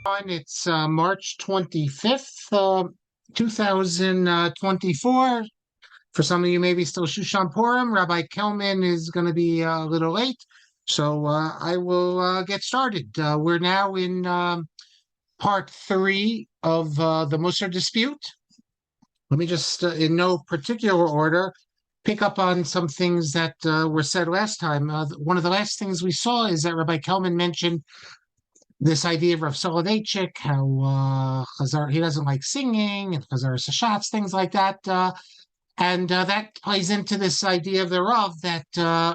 It's March 25th, 2024. For some of you, maybe still Shushan Purim. Rabbi Kelman is going to be a little late, so I will get started. We're now in part three of the Musar dispute. Let me just, in no particular order, pick up on some things that were said last time. One of the last things we saw is that Rabbi Kelman mentioned this idea of Rav Soloveitchik, how Chazar, he doesn't like singing, and Chazar Sashatz, things like that. And that plays into this idea of the Rav that,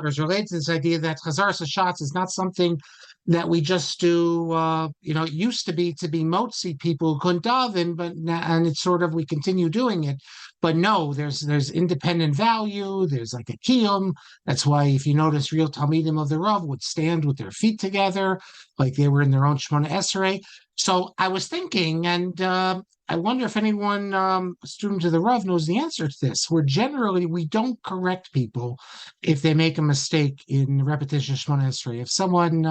or is related to this idea that Chazar Sashatz is not something that we just do, it used to be motzi people who couldn't daven, and it's sort of, we continue doing it. But no, there's independent value, there's like a kiyum. That's why if you notice, real Talmidim of the Rav would stand with their feet together, like they were in their own Shemona Esrei. So I was thinking, and I wonder if anyone, a student of the Rav, knows the answer to this. We don't correct people if they make a mistake in repetition of Shemona Esrei. If someone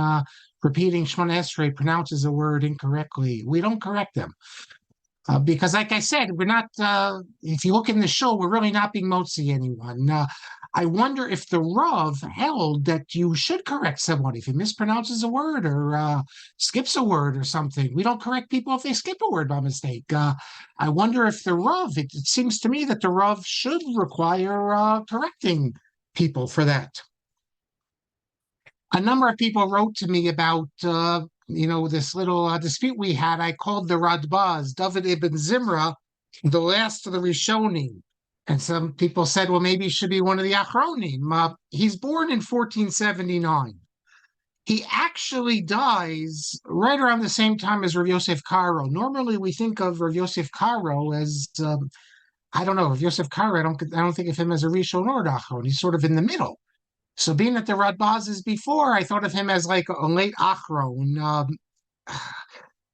repeating Shemona Esrei pronounces a word incorrectly, we don't correct them. Because like I said, we're not, if you look in the show, we're really not being motzi anyone. I wonder if the Rav held that you should correct someone if he mispronounces a word or skips a word or something. We don't correct people if they skip a word by mistake. I wonder if the Rav, it seems to me that the Rav should require correcting people for that. A number of people wrote to me about this little dispute we had. I called the Radbaz, David ibn Zimra, the last of the Rishonim. And some people said, well, maybe he should be one of the Achronim. He's born in 1479. He actually dies right around the same time as Rav Yosef Karo. Normally, we think of Rav Yosef Karo as, I don't know, Rav Yosef Karo, I don't think of him as a Rishon or an Achron. He's sort of in the middle. So being that the Radbaz is before, I thought of him as like a late Achron.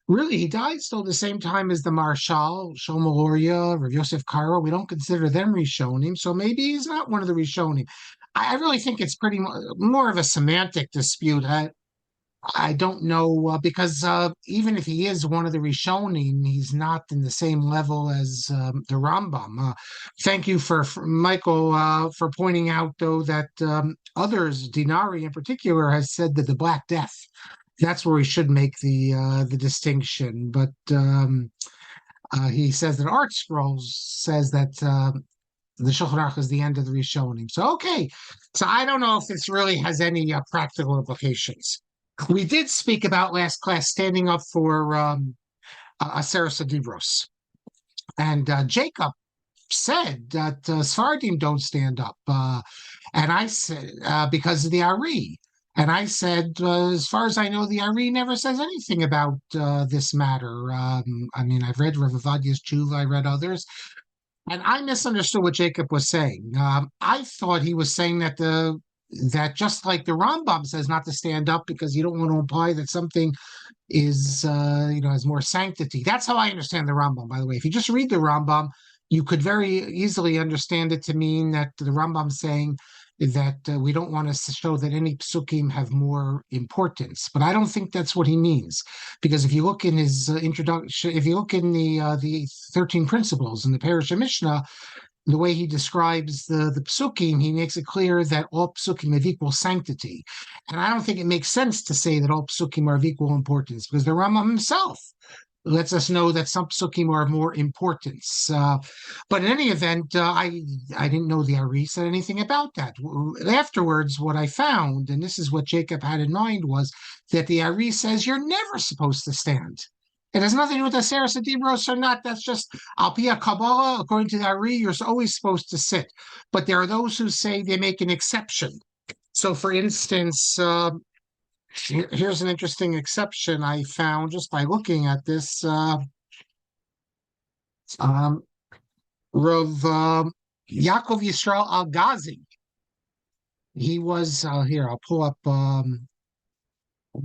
Really, he died still the same time as the Marshal, Shlomo Cohen, Rav Yosef Karo. We don't consider them Rishonim, so maybe he's not one of the Rishonim. I really think it's pretty more of a semantic dispute. I don't know, because even if he is one of the Rishonim, he's not in the same level as the Rambam. Thank you for Michael for pointing out, though, that others, Dinari in particular, has said that the Black Death, that's where we should make the distinction. But he says that Art Scrolls says that the Shulchan Aruch is the end of the Rishonim. So, okay. So I don't know if this really has any practical implications. We did speak about last class standing up for Aseres Adibros. And Jacob said that Sfardim don't stand up. And I said, because of the Ari. And I said, as far as I know, the Ari never says anything about this matter. I've read Rav Avadia's Tshuva, I read others. And I misunderstood what Jacob was saying. I thought he was saying that just like the Rambam says not to stand up because you don't want to imply that something is, has more sanctity. That's how I understand the Rambam, by the way. If you just read the Rambam, you could very easily understand it to mean that the Rambam saying that we don't want to show that any psukim have more importance. But I don't think that's what he means. Because if you look in his introduction, if you look in the 13 principles in the Parish of Mishnah, the way he describes the psukim, he makes it clear that all psukim have equal sanctity. And I don't think it makes sense to say that all psukim are of equal importance, because the Rambam himself lets us know that some psukim are of more importance. But in any event, I didn't know the Ari said anything about that. Afterwards, what I found, and this is what Jacob had in mind, was that the Ari says you're never supposed to stand. It has nothing to do with Aseres Adibros or not. That's just Al Pi Kabbalah. According to the Ari, you're always supposed to sit. But there are those who say they make an exception. So, for instance, here's an interesting exception I found just by looking at this. Rav Yaakov Yisrael Al-Ghazi. He was, here, I'll pull up, hold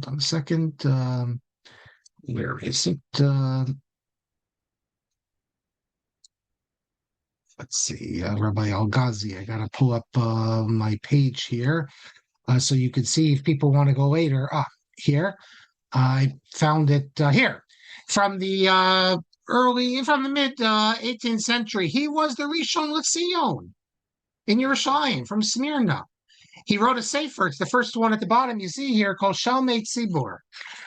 on a second. Where is it? Let's see, Rabbi Al-Ghazi. I got to pull up my page here so you can see if people want to go later. Here, I found it here. from the mid 18th century. He was the Rishon LeZion in Yerushalayim from Smyrna. He wrote a sefer. It's the first one at the bottom you see here called Shalmei Tzibur.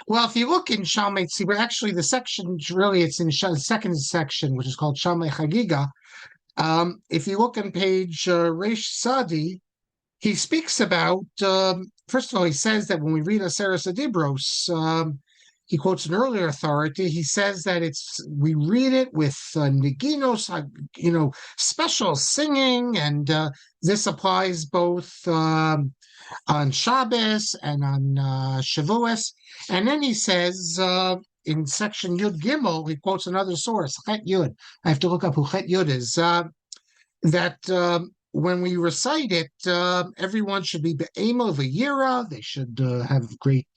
Well, if you look in Shalmei Tzibur, actually the section really it's in the second section, which is called Shalmei Chagiga. If you look on page Reish Sadi, he speaks about, first of all, he says that when we read Aseres Adibros, he quotes an earlier authority. He says that we read it with neginos, special singing, and this applies both on Shabbos and on Shavuos. And then he says in section Yud Gimel, he quotes another source, Chet Yud. I have to look up who Chet Yud is. That when we recite it, everyone should be be'ema v'yira. They should have great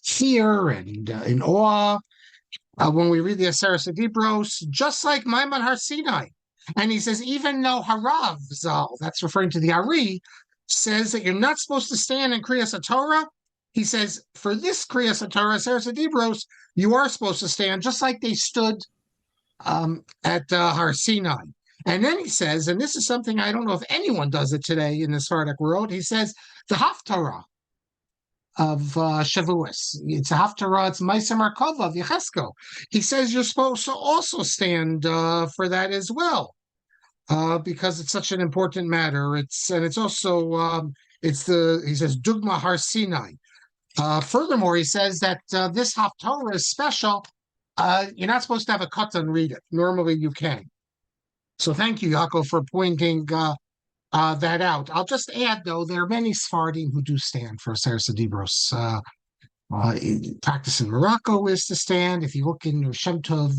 fear and in awe. When we read the Aseres Adibros, just like Maimon Har Sinai. And he says, even though Harav Zal, that's referring to the Ari, says that you're not supposed to stand in Krias HaTorah, he says, for this Krias HaTorah, Aseres Adibros, you are supposed to stand just like they stood at Har Sinai. And then he says, and this is something I don't know if anyone does it today in the Sephardic world, he says, the Haftarah of Shavuos. It's a Haftarah, it's Ma'aser Merkava of Yechesko. He says you're supposed to also stand for that as well, because it's such an important matter. It's also, he says, Dugma Har Sinai. Furthermore, he says that this Haftarah is special. You're not supposed to have a katan read it. Normally you can. So thank you, Yaakov, for pointing that out. I'll just add, though, there are many Sephardim who do stand for Aseres Adibros. Practice in Morocco is to stand. If you look in Shem Tov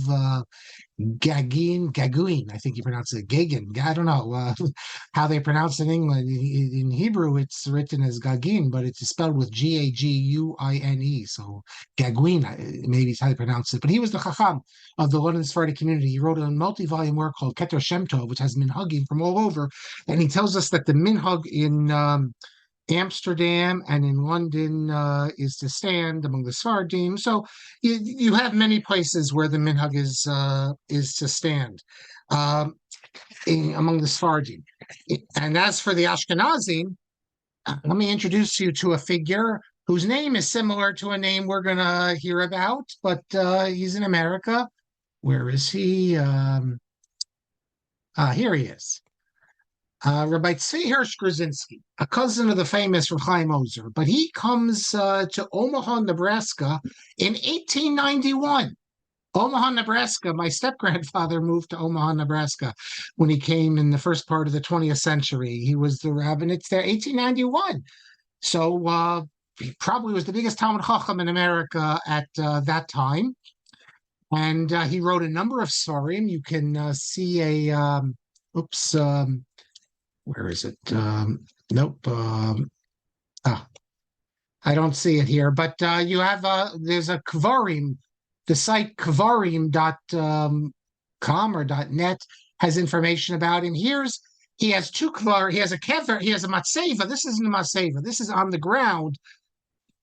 Gaguin, I think you pronounce it Gagin. I don't know how they pronounce it in England. In Hebrew, it's written as Gagin, but it's spelled with Gaguine. So Gaguin, maybe is how they pronounce it. But he was the Chacham of the London Sephardic community. He wrote a multi-volume work called Keter Shem Tov, which has minhagim from all over. And he tells us that the minhag in Amsterdam and in London is to stand among the Sephardim. So you have many places where the minhag is to stand among the Sephardim. And as for the Ashkenazim, let me introduce you to a figure whose name is similar to a name we're going to hear about, but he's in America. Where is he? Here he is. Rabbi Tzvi Hirsch Grzinski, a cousin of the famous Reb Chaim Ozer, but he comes to Omaha, Nebraska in 1891. Omaha, Nebraska, my step-grandfather moved to Omaha, Nebraska when he came in the first part of the 20th century. He was the rabbinate there, 1891. So he probably was the biggest Talmud Chacham in America at that time. And he wrote a number of Svarim. You can see where is it? Nope. I don't see it here, but you have there's a Kvarim. The site kvarim.com or .net has information about him. He has two Kvar. He has a Kever. He has a Matseva. This isn't a Matseva. This is on the ground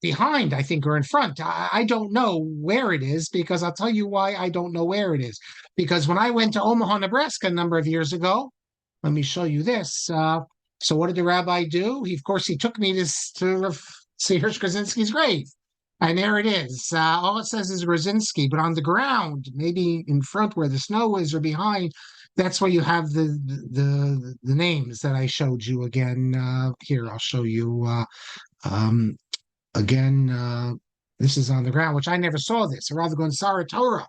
behind, I think, or in front. I don't know where it is, because I'll tell you why I don't know where it is. Because when I went to Omaha, Nebraska a number of years ago, let me show you this. So what did the rabbi do? He took me to see Hirsch Grzinski's grave. And there it is. All it says is Grzinski, but on the ground, maybe in front where the snow is or behind, that's where you have the names that I showed you again. Here, I'll show you again. This is on the ground, which I never saw this. Rav Gonzara Torah.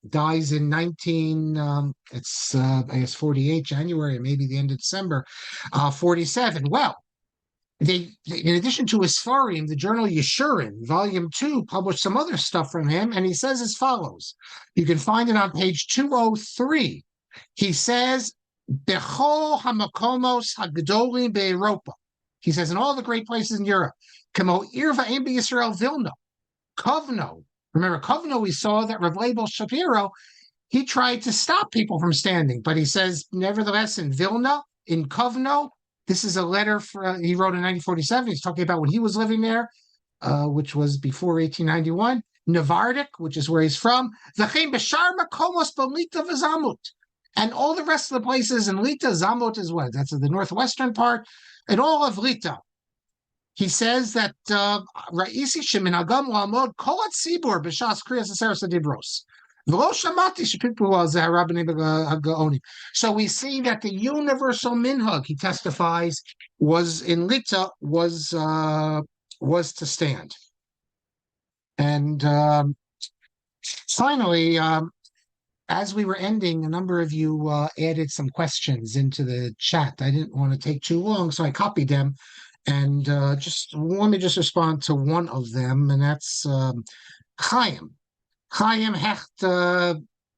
Dies in I guess 48, January, maybe the end of December, 47. Well, in addition to his Sfarim, the journal Yeshurin, Volume 2, published some other stuff from him, and he says as follows. You can find it on page 203. He says, Bechol hamakomos hagdolim be'Europa. He says, in all the great places in Europe, Kamo Irva Yisrael Vilna, Kovno. Remember, Kovno, we saw that Rav Leibel Shapiro, he tried to stop people from standing, but he says, nevertheless, in Vilna, in Kovno, this is a letter he wrote in 1947. He's talking about when he was living there, which was before 1891. Navardik, which is where he's from, V'chein b'shar makomos b'lita v'zamut. And all the rest of the places in Lita, Zamut is what? That's the northwestern part, and all of Lita. He says that Ra'isi sheminagam la'amod kol hatzibur b'shas Krias HaTorah v'lo shamati shepipu al zeh rabbinical hagaonim. So we see that the universal minhag, he testifies, was in Lita was to stand. And finally, as we were ending, a number of you added some questions into the chat. I didn't want to take too long, so I copied them. And just let me just respond to one of them, and that's Chaim. Chaim Hecht,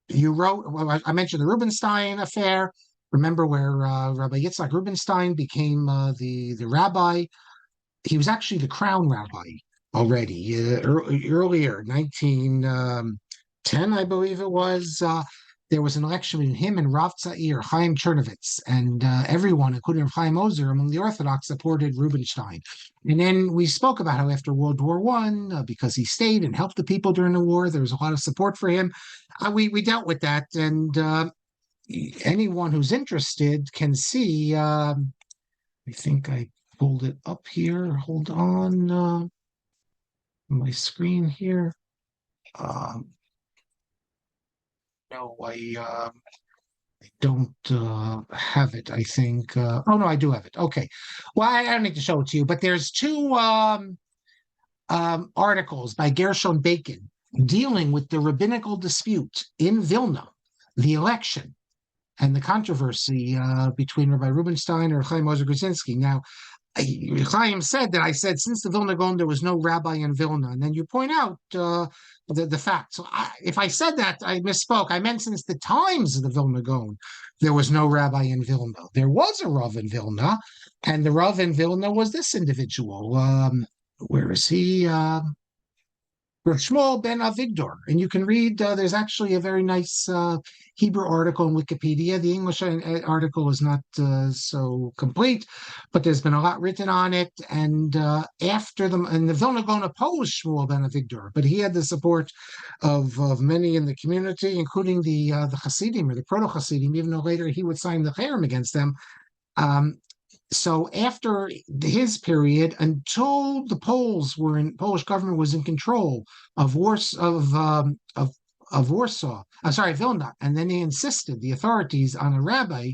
you wrote, well, I mentioned the Rubinstein affair. Remember where Rabbi Yitzhak Rubinstein became the rabbi? He was actually the crown rabbi already. Earlier, 1910, I believe it was. There was an election between him and Rav Tza'ir, Chaim Chernovitz, and everyone, including Chaim Ozer, among the Orthodox, supported Rubinstein. And then we spoke about how after World War I, because he stayed and helped the people during the war, there was a lot of support for him. We dealt with that, and anyone who's interested can see. I think I pulled it up here. Hold on, my screen here. No, I don't have it, I think. Oh, no, I do have it. Okay. Well, I don't need to show it to you, but there's two articles by Gershon Bacon dealing with the rabbinical dispute in Vilna, the election, and the controversy between Rabbi Rubinstein or Chaim Ozer Grudzinski. Now, Chaim said that I said since the Vilna Gaon there was no rabbi in Vilna, and then you point out the fact. So if I said that, I misspoke. I meant since the times of the Vilna Gaon there was no rabbi in Vilna. There was a Rav in Vilna, and the Rav in Vilna was this individual. Where is he? Rav Shmuel ben Avigdor, and you can read. There's actually a very nice Hebrew article in Wikipedia. The English article is not so complete, but there's been a lot written on it. And after them, and the Vilna Gaon opposed Shmuel ben Avigdor, but he had the support of many in the community, including the Hasidim or the proto Hasidim. Even though later he would sign the cherem against them. So after his period, until the Polish government was in control of Warsaw, Vilna, and then they insisted, the authorities, on a rabbi.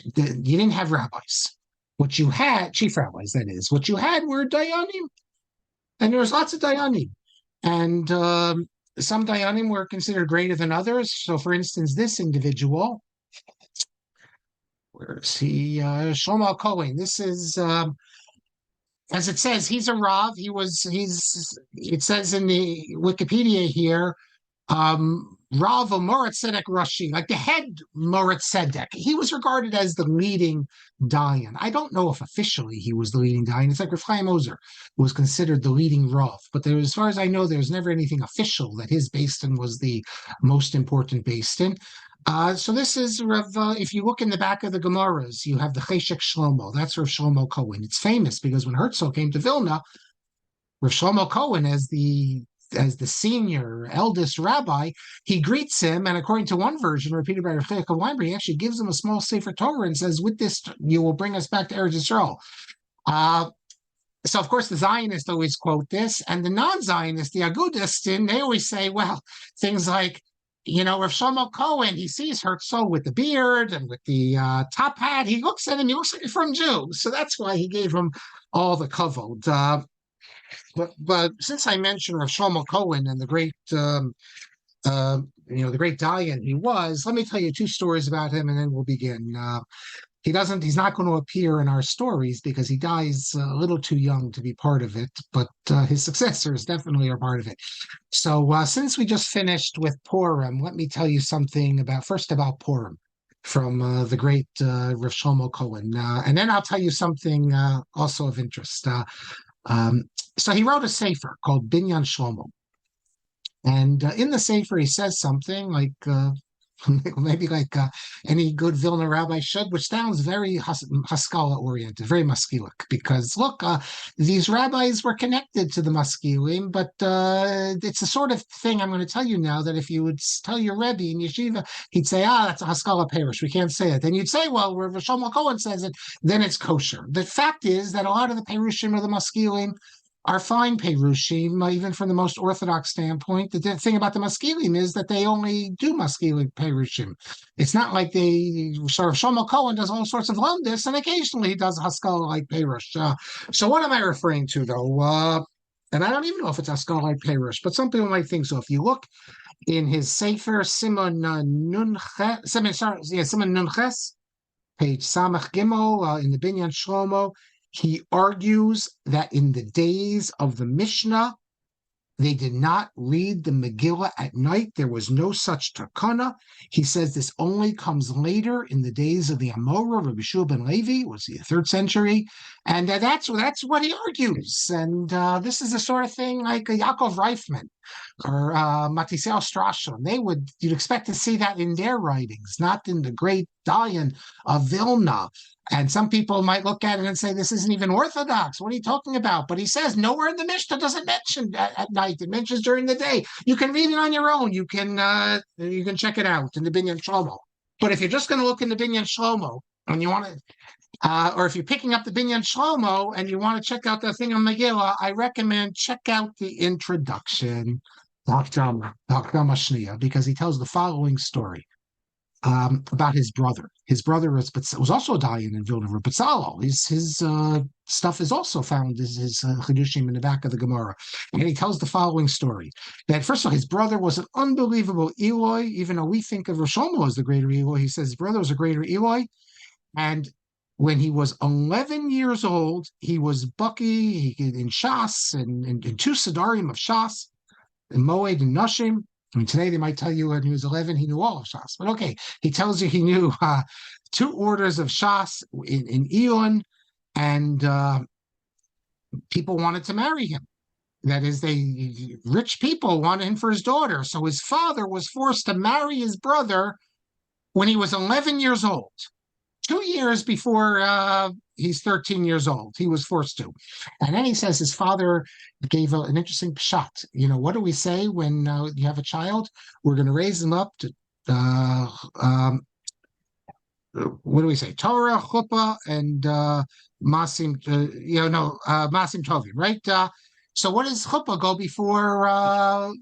You didn't have rabbis. What you had, chief rabbis, that is, what you had were dayanim, and there was lots of dayanim, and some dayanim were considered greater than others. So, for instance, this individual. Where is he? Shlomo Cohen. This is, as it says, he's a Rav. It says in the Wikipedia here, Rav Moritz Tzedek Rashi, like the head Moritz Tzedek. He was regarded as the leading Dayan. I don't know if officially he was the leading Dayan. It's like Rav Chaim Ozer was considered the leading Rav. But there, as far as I know, there's never anything official that his Beis Din was the most important Beis Din. So this is Rav, if you look in the back of the Gemaras, you have the Cheshek Shlomo. That's Rav Shlomo Cohen. It's famous because when Herzl came to Vilna, Rav Shlomo Cohen, as the senior, eldest rabbi, he greets him, and according to one version, repeated by Rav Chayek of Weinberg, he actually gives him a small Sefer Torah and says, with this, you will bring us back to Eretz Yisrael. So, of course, the Zionists always quote this, and the non-Zionists, the Agudists, they always say, well, things like, Rav Shlomo Cohen, he sees Herzl with the beard and with the top hat. He looks at him, he looks like a from Jew. So that's why he gave him all the kavod. But since I mentioned Rav Shlomo Cohen and the great, the great Dayan he was, let me tell you two stories about him, and then we'll begin. He's not going to appear in our stories because he dies a little too young to be part of it, but his successors definitely are part of it. So since we just finished with Purim, let me tell you something first about Purim from the great Rav Shlomo Cohen. And then I'll tell you something also of interest. So he wrote a sefer called Binyan Shlomo. And in the sefer, he says something like, maybe like any good Vilna rabbi should, which sounds very Haskalah oriented, very maskilic. Because look, these rabbis were connected to the maskilim, but it's the sort of thing I'm going to tell you now that if you would tell your Rebbe in yeshiva, he'd say, that's a Haskalah parish. We can't say it. Then you'd say, well, where Shlomo Cohen says it, then it's kosher. The fact is that a lot of the perushim of the maskilim are fine perushim, even from the most orthodox standpoint. The thing about the maskilim is that they only do maskilim perushim. It's not like they sort of Shlomo Cohen does all sorts of lumdis, and occasionally he does haskalah like perush. So what am I referring to though? And I don't even know if it's haskalah like perush, but some people might think so. If you look in his Sefer Simon Nunches, page Samach Gimel in the Binyan Shlomo, he argues that in the days of the Mishnah, they did not read the Megillah at night. There was no such takana. He says this only comes later in the days of the Amora, Rabbi Shua ben Levi, was the 3rd century. And that's what he argues. And this is the sort of thing like Yaakov Reifman or Matisyahu Strashon. You'd expect to see that in their writings, not in the great Dayan of Vilna. And some people might look at it and say, this isn't even orthodox. What are you talking about? But he says nowhere in the Mishnah does it mention at night. It mentions during the day. You can read it on your own. You can check it out in the Binyan Shlomo. But if you're just going to look in the Binyan Shlomo and you want to, or if you're picking up the Binyan Shlomo and you want to check out the thing on Megillah, I recommend check out the introduction, Hakdama Shniya, because he tells the following story. About his brother. His brother was also a Dayan in Vilna, Betzalel. His stuff is also found, his Chidushim in the back of the Gemara. And he tells the following story. That first of all, his brother was an unbelievable Eloi, even though we think of Rosh Hashanah as the greater Eloi. He says his brother was a greater Eloi. And when he was 11 years old, he was Bucky in Shas, and in 2 Sidarim of Shas, in Moed and Nashim. I mean, today they might tell you when he was 11, he knew all of Shas. But okay, he tells you he knew 2 orders of Shas in Eon, and people wanted to marry him. That is, rich people wanted him for his daughter. So his father was forced to marry his brother when he was 11 years old. 2 years before he's 13 years old, he was forced to. And then he says his father gave an interesting shot. What do we say when you have a child? We're going to raise them up to, what do we say? Torah, chuppah, and masim, masim tovim, right? So what does chuppah go before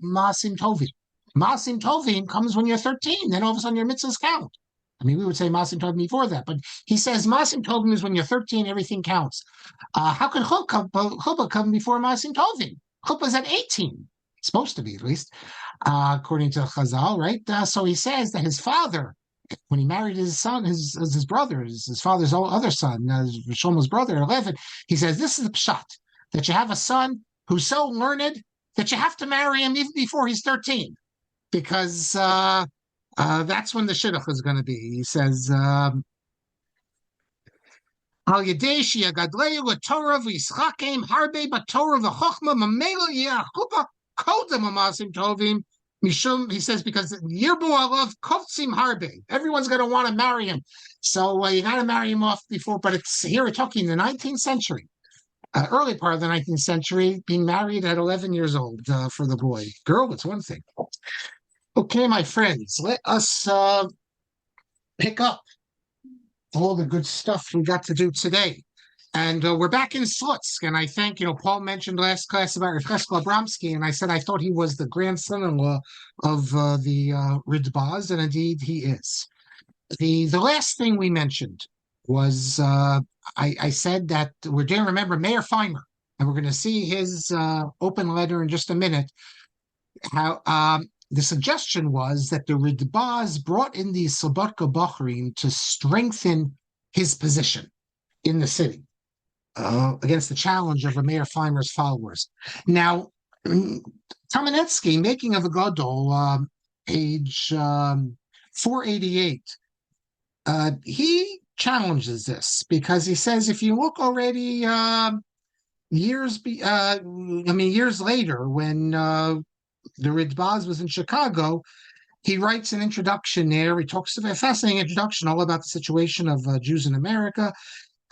masim tovim? Masim tovim comes when you're 13. Then all of a sudden your mitzvahs count. I mean, we would say Masim Tovim before that, but he says Masim Tovim is when you're 13, everything counts. How can Chuppah come before Masim Tovim? Chuppah is at 18. It's supposed to be, at least, according to Chazal, right? So he says that his father, when he married his son, his brother, his father's other son, Shlomo's brother, 11, he says, this is the pshat, that you have a son who's so learned that you have to marry him even before he's 13, because that's when the shidduch is going to be. He says, Al Yadeshi Agadleu Torah v'Yischakim Harbe B'Torah v'Chochma Mamela Yachupa Kodem Amasim Tovim Mishum. He says because Yirbu Alav Kovtzim Harbe. Everyone's going to want to marry him, so you got to marry him off before. But it's here we're talking the 19th century, early part of the 19th century, being married at 11 years old for the boy. Girl, it's one thing. Okay, my friends, let us pick up all the good stuff we got to do today. And we're back in Slutsk. And I think, Paul mentioned last class about Rav Cheskel Abramsky, and I said I thought he was the grandson-in-law of the Ridbaz, and indeed he is. The last thing we mentioned was I said that we're going to remember Meir Feimer, and we're going to see his open letter in just a minute. How the suggestion was that the Ridbaz brought in the Slobodka Bochrim to strengthen his position in the city against the challenge of Meir Feimer's followers. Now, Kamenetsky, making of a Gadol, page 488, he challenges this because he says if you look already years later when the Ridbaz was in Chicago, he writes an introduction there. He talks about a fascinating introduction all about the situation of Jews in America.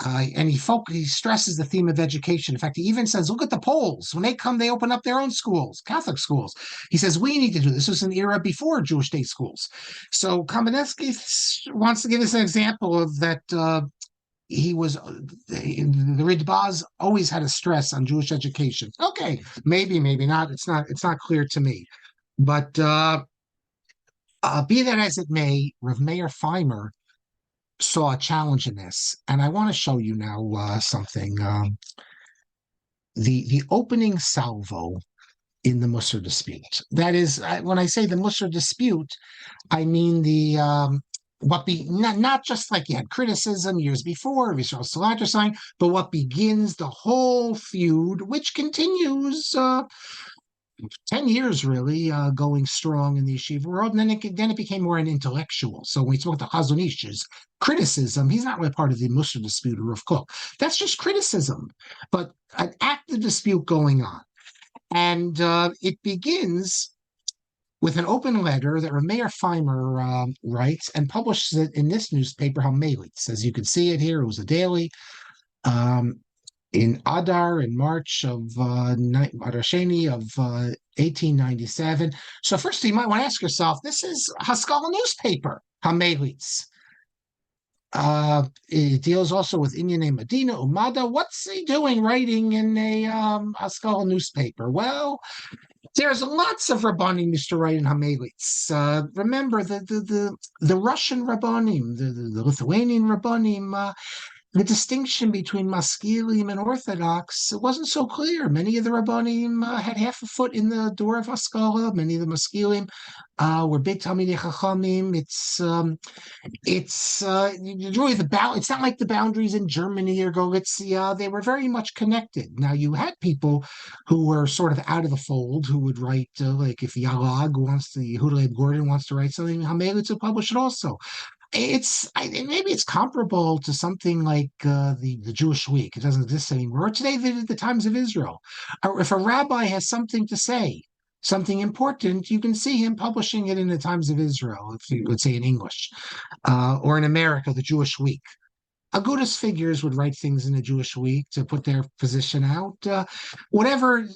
And he stresses the theme of education. In fact, he even says, look at the Poles. When they come, they open up their own schools, Catholic schools. He says, we need to do this. This was an era before Jewish state schools. So Kamenetsky wants to give us an example of that. The Ridbaz always had a stress on Jewish education. Okay, maybe not. It's not clear to me. But be that as it may, Rav Meir Feimer saw a challenge in this, and I want to show you now something. The opening salvo in the Mussar dispute. That is, when I say the Mussar dispute, I mean the not just like you had criticism years before, Yisrael Salanter sign, but what begins the whole feud, which continues 10 years really going strong in the yeshiva world, and then it became more an intellectual. So when we talk about Chazon Ish's criticism, he's not really part of the Mussar dispute or Rav Kook. That's just criticism, but an active dispute going on. And it begins with an open letter that Meir Feimer writes and publishes it in this newspaper, Hamelitz. As you can see it here, it was a daily. In Adar in March of Adar Sheni of 1897. So first you might want to ask yourself, this is Haskalah newspaper, Hamelitz. It deals also with Inyane Medina, Umada. What's he doing writing in a Haskalah newspaper? Well, there's lots of Rabbanim used to write in Hamelitz. Remember the Russian Rabbanim, the Lithuanian Rabbanim, the distinction between Maskilim and Orthodox, it wasn't so clear. Many of the Rabbanim had half a foot in the door of Haskalah. Many of the Maskilim were big Talmidei Chachamim. It's really it's not like the boundaries in Germany or Galicia. They were very much connected. Now you had people who were sort of out of the fold who would write, like if Yalag Yehuda Gordon wants to write something, Hamelitz will publish it also. Maybe it's comparable to something like the Jewish Week. It doesn't exist anymore. Or today, the Times of Israel. Or if a rabbi has something to say, something important, you can see him publishing it in the Times of Israel, if you would say in English, or in America, the Jewish Week. Agudas figures would write things in the Jewish Week to put their position out. Whatever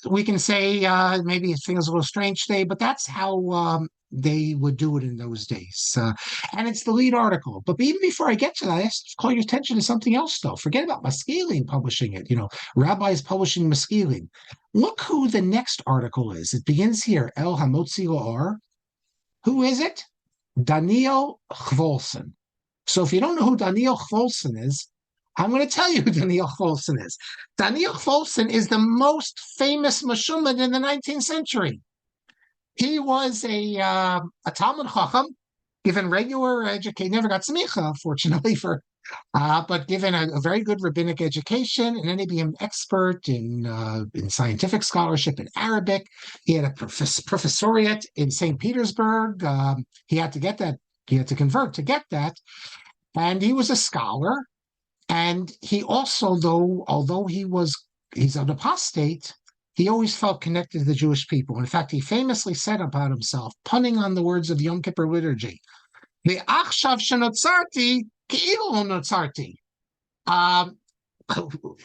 we can say, maybe it feels a little strange today, but that's how they would do it in those days. And it's the lead article. But even before I get to that, I have to call your attention to something else, though. Forget about Maskilim publishing it. Rabbis publishing Maskilim. Look who the next article is. It begins here, El Hamotzi La'or. Who is it? Daniel Chvolson. So if you don't know who Daniel Chvolson is, I'm going to tell you who Daniel Chvolson is. Daniel Chvolson is the most famous Meshumad in the 19th century. He was a Talmud Chacham, given regular education, never got smicha, fortunately, but given a very good rabbinic education, and then he became an expert in scientific scholarship in Arabic. He had a professoriate in St. Petersburg. He had to get that. He had to convert to get that. And he was a scholar. And he also, although he's an apostate, he always felt connected to the Jewish people. In fact, he famously said about himself, punning on the words of Yom Kippur liturgy, "Ve'achshav shenotzarti ke'ilu lo notzarti."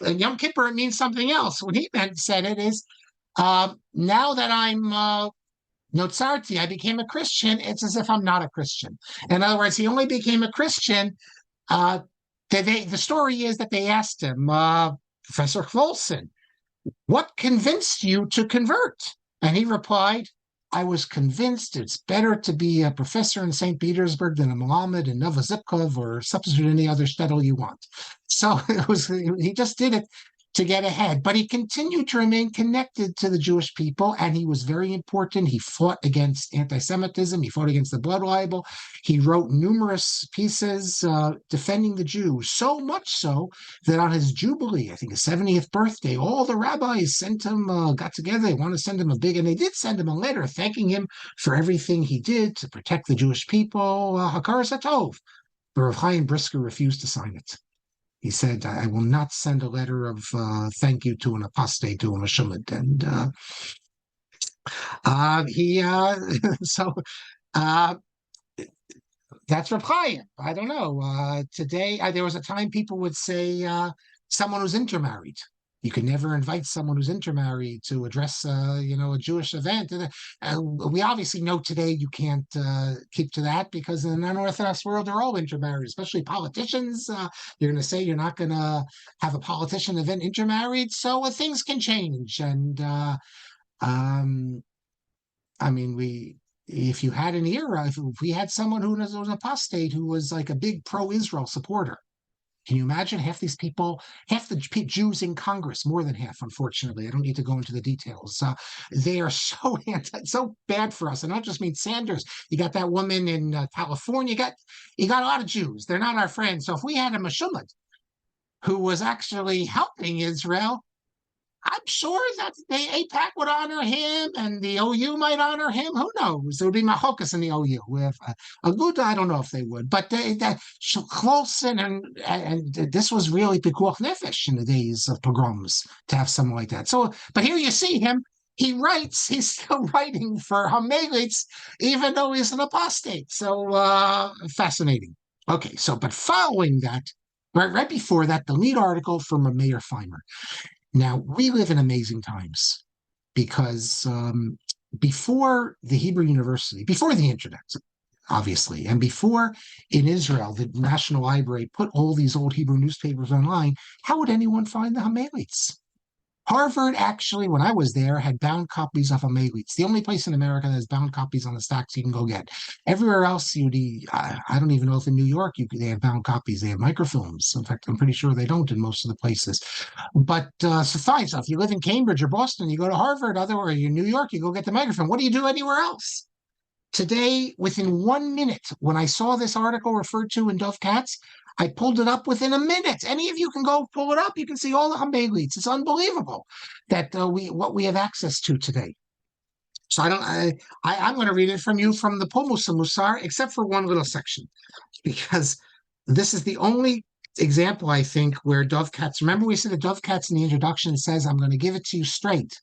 In Yom Kippur, it means something else. What he said it is, now that I'm notzarti, I became a Christian, it's as if I'm not a Christian. In other words, he only became a Christian. The story is that they asked him, Professor Chvolson, what convinced you to convert? And he replied, I was convinced it's better to be a professor in St. Petersburg than a Muhammad in Novozhivkov or substitute any other shtetl you want. So he just did it to get ahead. But he continued to remain connected to the Jewish people, and he was very important. He fought against anti-Semitism. He fought against the blood libel. He wrote numerous pieces defending the Jews, so much so that on his Jubilee, I think his 70th birthday, all the rabbis sent him, got together. They wanted to send him and they did send him a letter thanking him for everything he did to protect the Jewish people, Krias HaTorah. But Rav Chaim Brisker refused to sign it. He said, I will not send a letter of thank you to an apostate, to a Meshumad. And so Uh, that's Reb Chaim. I don't know. Today, there was a time people would say someone who's intermarried. You can never invite someone who's intermarried to address, a Jewish event. And we obviously know today you can't keep to that because in the non-Orthodox world, they're all intermarried, especially politicians. You're going to say you're not going to have a politician event intermarried. So things can change. And um, I mean, if you had an era, if we had someone who was an apostate who was like a big pro-Israel supporter, can you imagine half these people, half the Jews in Congress, more than half, unfortunately, I don't need to go into the details. They are so so bad for us. And I just mean Sanders. You got that woman in California. You got a lot of Jews. They're not our friends. So if we had a Meshulad who was actually helping Israel, I'm sure that the APAC would honor him and the OU might honor him. Who knows? There would be Mahocus in the OU. With Aguda, I don't know if they would. But close and this was really Pikuach Nefesh in the days of pogroms to have someone like that. So, but here you see him. He's still writing for Hamelitz, even though he's an apostate. So fascinating. Okay, so but following that, right before that, the lead article from Mayor Feimer. Now, we live in amazing times because before the Hebrew University, before the internet, obviously, and before in Israel, the National Library put all these old Hebrew newspapers online, how would anyone find the Hamelitz? Harvard actually, when I was there, had bound copies of Hamelitz. The only place in America that has bound copies on the stacks you can go get. Everywhere else, I don't even know if in New York they have bound copies. They have microfilms. In fact, I'm pretty sure they don't in most of the places. But suffice, if you live in Cambridge or Boston, you go to Harvard. Or you're in New York, you go get the microfilm. What do you do anywhere else? Today, within 1 minute, when I saw this article referred to in Dov Katz, I pulled it up within a minute. Any of you can go pull it up. You can see all the Hamelitz. It's unbelievable that what we have access to today. So I'm going to read it from you from the Pomus Musar, except for one little section, because this is the only example I think where Dov Katz. Remember, we said that Dov Katz in the introduction says, "I'm going to give it to you straight.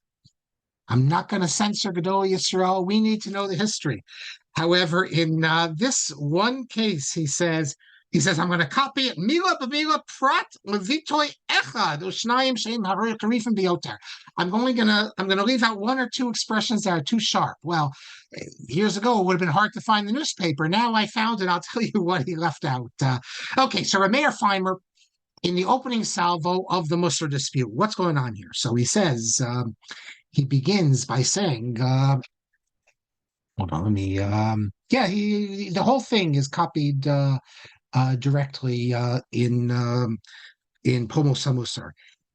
I'm not going to censor Gedol Yisrael. We need to know the history." However, in this one case, he says, I'm going to copy it. Mila b'mila prat levitoi echad ushnayim sheim harifim bioter. I'm going to leave out one or two expressions that are too sharp. Well, years ago, it would have been hard to find the newspaper. Now I found it. I'll tell you what he left out. Okay, so Rameir Feimer, in the opening salvo of the Musar dispute, what's going on here? So he says, he begins by saying, hold on, let me, the whole thing is copied directly in Pomo Musar.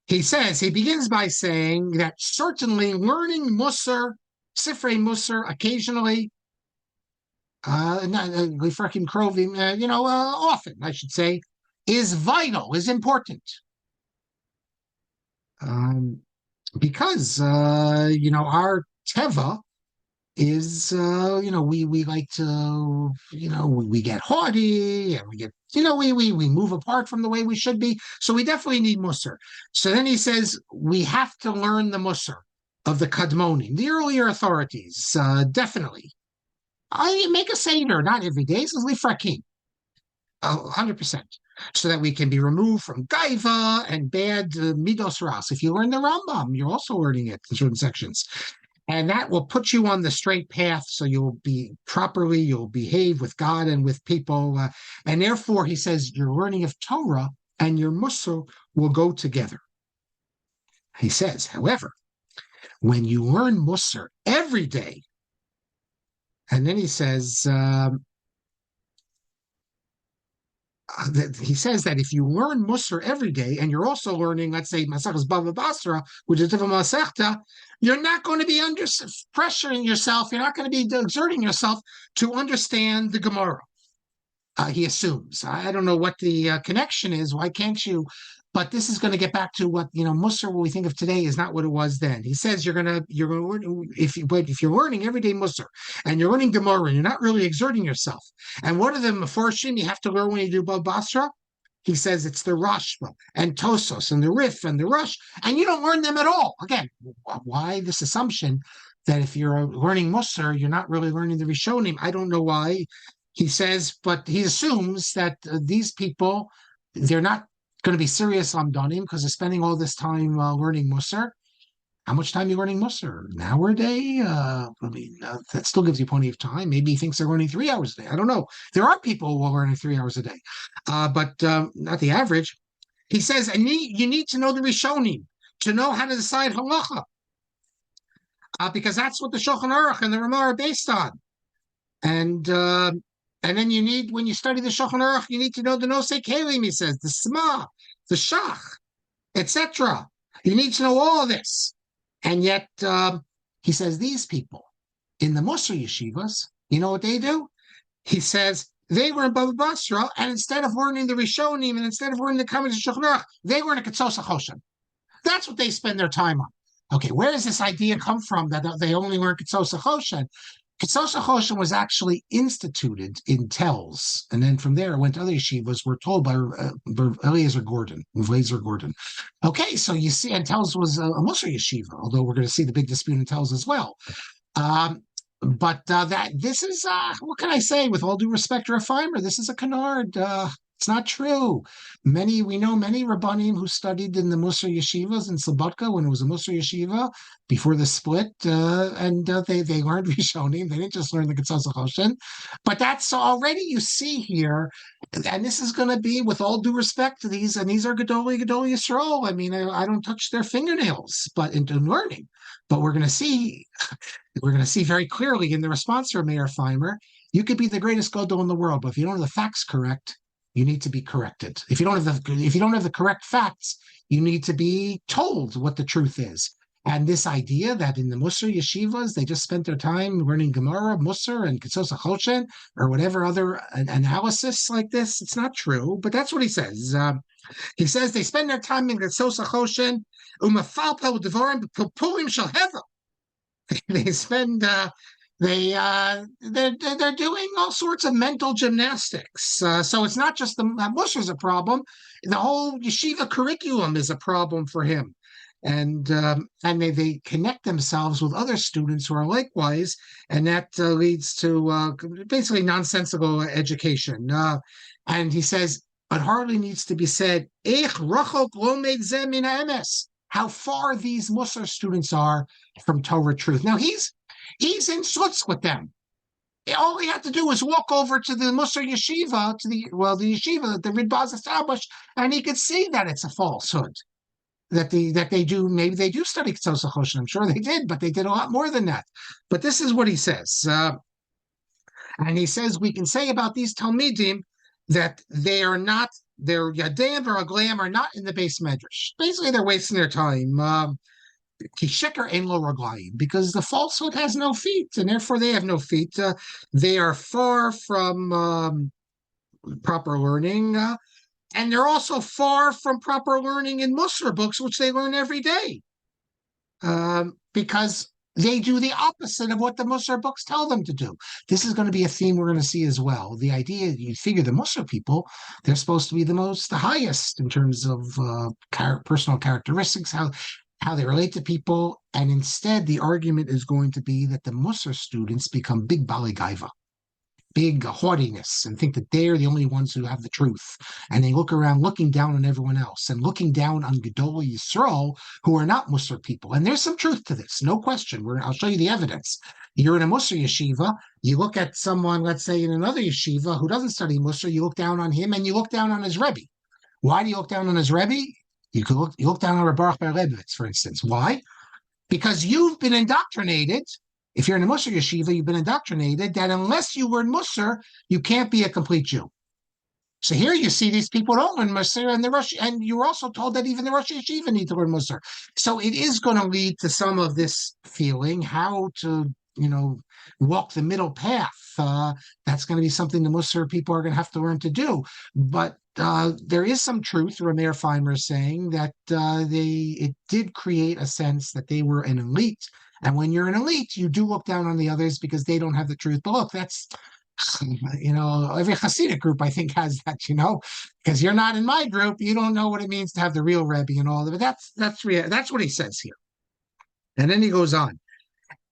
He begins by saying that certainly learning Musar, Sifrei Musar, occasionally, often, I should say, is vital, is important. Because our teva is we like to we get haughty and we get we move apart from the way we should be, so we definitely need Musar. So then he says we have to learn the Musar of the Kadmonim, the earlier authorities. Definitely, I make a seder, not every day. This is lifrakim, 100%. So that we can be removed from gaiva and bad midos ras. If you learn the Rambam, you're also learning it in certain sections. And that will put you on the straight path, so you'll behave with God and with people. And therefore, he says, your learning of Torah and your Musar will go together. He says, however, when you learn Musar every day, and then he says, he says that if you learn Musar every day and you're also learning, let's say, Masechtas Bava Basra, which is different Masechta, you're not going to be pressuring yourself. You're not going to be exerting yourself to understand the Gemara. He assumes. I don't know what the connection is. Why can't you? But this is going to get back to what Musar, what we think of today, is not what it was then. He says you're going to if you're learning everyday Musar and you're learning Gemara and you're not really exerting yourself. And what are the Meforshim you have to learn when you do Bava Basra? He says it's the Rashba and Tosos and the Rif and the Rush, and you don't learn them at all. Again, why this assumption that if you're learning Musar, you're not really learning the Rishonim. I don't know why he says, but he assumes that these people, they're not going to be serious Amdanim because they're spending all this time learning Musar. How much time are you learning Musar? An hour a day? That still gives you plenty of time. Maybe he thinks they're learning 3 hours a day. I don't know. There are people who are learning 3 hours a day, but not the average. He says, you need to know the Rishonim to know how to decide halacha, because that's what the Shulchan Aruch and the Ramah are based on. And then you need, when you study the Shulchan Aruch, you need to know the Nosei Kelim, he says, the Sma, the Shach, etc. You need to know all of this. And yet, he says, these people in the Musar yeshivas, you know what they do? He says, they were in Bava Basra, and instead of learning the Rishonim, and instead of learning the comments of Shulchan Aruch, they were in a Ketzosa Choshen. That's what they spend their time on. Okay, where does this idea come from that they only learn Ketzosa Choshen? Ketzosa Choshen was actually instituted in Telz, and then from there it went to other yeshivas. We're told by Eliezer Gordon. Okay, so you see, and Telz was a Musar yeshiva, although we're going to see the big dispute in Telz as well. But that this is what can I say? With all due respect to Rafimer, this is a canard. It's not true. We know many Rabbanim who studied in the Musar yeshivas in Slobodka when it was a Musar yeshiva before the split, and they learned Rishonim. They didn't just learn the Ketzosa Choshen. But that's already, you see here, and this is going to be, with all due respect to these, and these are Gedolei Yisrael. I mean, I don't touch their fingernails, but in learning. But we're going to see very clearly in the response from Meir Feimer, you could be the greatest Gadol in the world, but if you don't have the facts correct, you need to be corrected. If you don't have the correct facts, you need to be told what the truth is. And this idea that in the Musar yeshivas, they just spent their time learning Gemara, Musar, and Ketzosa Choshen, or whatever other analysis like this, it's not true. But that's what he says. He says they spend their time in Ketzosa Choshen, umafalpel devarim pulim shel heva. They spend they're doing all sorts of mental gymnastics. So it's not just the Musar's a problem. The whole yeshiva curriculum is a problem for him. And they connect themselves with other students who are likewise, and that leads to basically nonsensical education. And he says, it hardly needs to be said, how far these Musar students are from Torah truth. Now, he's in Schutz with them. All he had to do was walk over to the Musar yeshiva, the yeshiva that the Ridbaz established, and he could see that it's a falsehood. That they do, maybe they do study Ketzosa Choshen. I'm sure they did, but they did a lot more than that. But this is what he says. And he says, we can say about these Talmidim that they are not, their Yadayim or Aglayim are not in the base medrash. Basically, they're wasting their time. Kisheker ein lo raglayim, because the falsehood has no feet, and therefore they have no feet. They are far from proper learning, and they're also far from proper learning in Musar books, which they learn every day, because they do the opposite of what the Musar books tell them to do. This is going to be a theme we're going to see as well. The idea, you figure the Musar people, they're supposed to be the highest in terms of personal characteristics, how they relate to people, and instead the argument is going to be that the Musar students become big baligaiva, big haughtiness, and think that they're the only ones who have the truth. And they look around looking down on everyone else and looking down on Gedolei Yisrael, who are not Musar people. And there's some truth to this, no question. I'll show you the evidence. You're in a Musar yeshiva, you look at someone, let's say in another yeshiva who doesn't study Musar, you look down on him and you look down on his Rebbe. Why do you look down on his Rebbe? You look down on Reb Baruch Bar Leibowitz, for instance. Why? Because you've been indoctrinated. If you're in a Musar yeshiva, you've been indoctrinated that unless you learn Musar, you can't be a complete Jew. So here you see these people don't learn Musar, and you're also told that even the Rosh Yeshiva need to learn Musar. So it is going to lead to some of this feeling how to, walk the middle path. That's going to be something the Musar people are going to have to learn to do. But there is some truth, Rameir Feimer is saying, that it did create a sense that they were an elite. And when you're an elite, you do look down on the others because they don't have the truth. But look, that's, every Hasidic group, I think, has that, because you're not in my group. You don't know what it means to have the real Rebbe and all of it. That's what he says here. And then he goes on.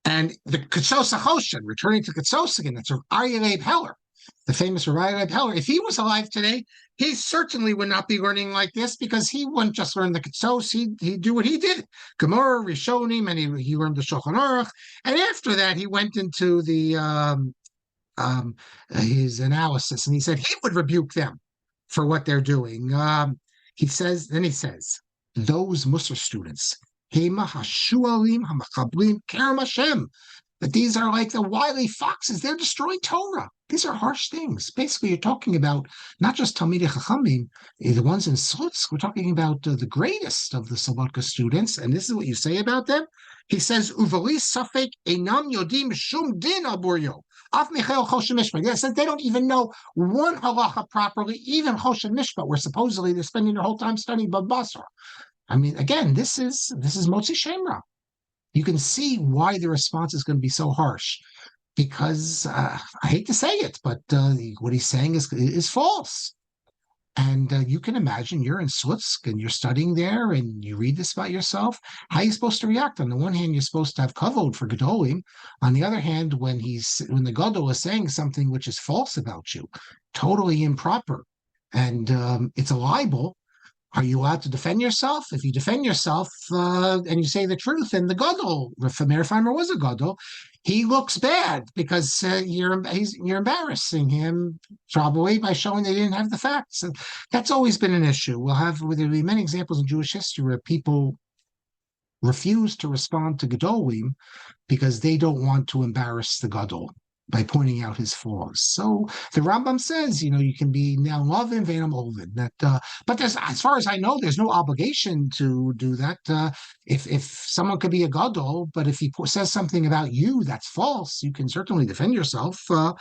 And the Ketzosa Choshen, returning to Ketzosa again, that's Aryeh Leib Heller, the famous Aryeh Leib Heller. If he was alive today, he certainly would not be learning like this, because he wouldn't just learn the Ketzos, he'd do what he did. Gemara, Rishonim, and he learned the Shulchan Aruch. And after that, he went into his analysis, and he said he would rebuke them for what they're doing. He says, those Musar students, Hema Hashualim Hamachablim Kerem Hashem, that these are like the wily foxes. They're destroying Torah. These are harsh things. Basically, you're talking about not just Talmidei Chachamim, the ones in Slutsk. We're talking about the greatest of the Slobodka students. And this is what you say about them. He says, Uvali Safek Einam Yodim Shum Din Aburyo. Af Michael Choshen Mishpat. Yes, they don't even know one halacha properly, even Choshen Mishpat, where supposedly they're spending their whole time studying Mussar. I mean, again, this is Motzi Shemra. You can see why the response is going to be so harsh, because I hate to say it, but what he's saying is false. And you can imagine you're in Slutsk and you're studying there and you read this about yourself. How are you supposed to react? On the one hand, you're supposed to have kavod for Gedolim. On the other hand, when the Gadol is saying something which is false about you, totally improper, and it's a libel, are you allowed to defend yourself? If you defend yourself and you say the truth, and the Gadol, if Meir Feimer was a Gadol, he looks bad, because you're embarrassing him probably by showing they didn't have the facts. And that's always been an issue. There'll be many examples in Jewish history where people refuse to respond to Gedolim because they don't want to embarrass the Gadol by pointing out his flaws. So the Rambam says, you can be now loving Ve'enam Olvin. But as far as I know, there's no obligation to do that. If someone could be a gadol, but if he says something about you that's false, you can certainly defend yourself. But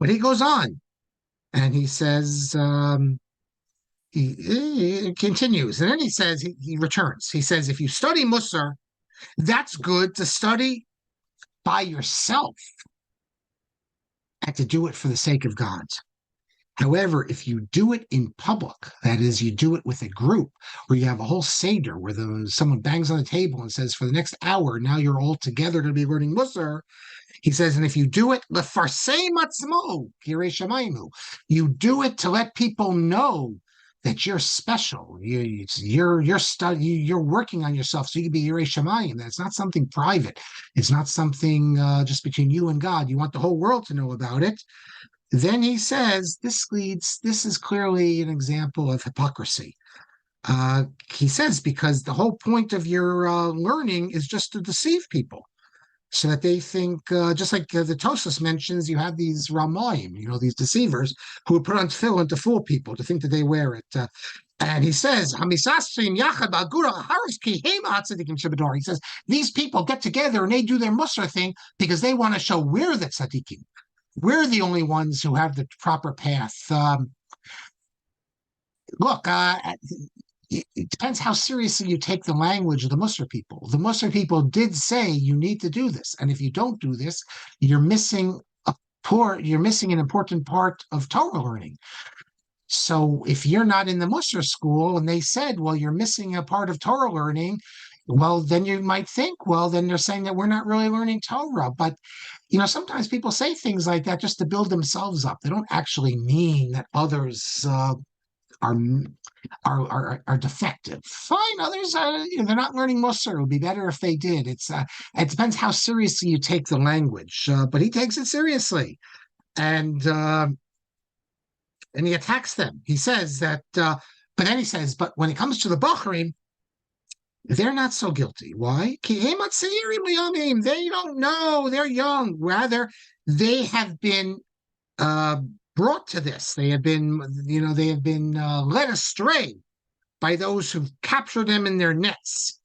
he goes on, and he says, he continues, and then he says, he returns. He says, if you study Musar, that's good to study by yourself and to do it for the sake of God. However, if you do it in public, that is, you do it with a group where you have a whole seder where someone bangs on the table and says, for the next hour, now you're all together to be learning Musar. He says, and if you do it, lefarsei matzmo, yirei shamayim, you do it to let people know that you're special. You're working on yourself so you can be yirei shamayim. That it's not something private. It's not something just between you and God. You want the whole world to know about it. Then he says, this is clearly an example of hypocrisy. He says, because the whole point of your learning is just to deceive people, so that they think, just like the Tosfos mentions, you have these Ramayim, these deceivers who would put on tefillin to fool people, to think that they wear it. And he says, he says, these people get together and they do their Musar thing because they want to show we're the tzaddikim. We're the only ones who have the proper path. Look, it depends how seriously you take the language of the Mussar people. The Mussar people did say you need to do this, and if you don't do this, you're missing an important part of Torah learning. So if you're not in the Mussar school, and they said, well, you're missing a part of Torah learning, well, then you might think, well, then they're saying that we're not really learning Torah. But sometimes people say things like that just to build themselves up. They don't actually mean that others are defective. Fine, others they're not learning Musar. It would be better if they did. It depends how seriously you take the language, but he takes it seriously, and he attacks them. He says that, but then he says, but when it comes to the Bachrim, they're not so guilty. Why? They don't know. They're young. Rather, they have been brought to this. They have been led astray by those who've captured them in their nets,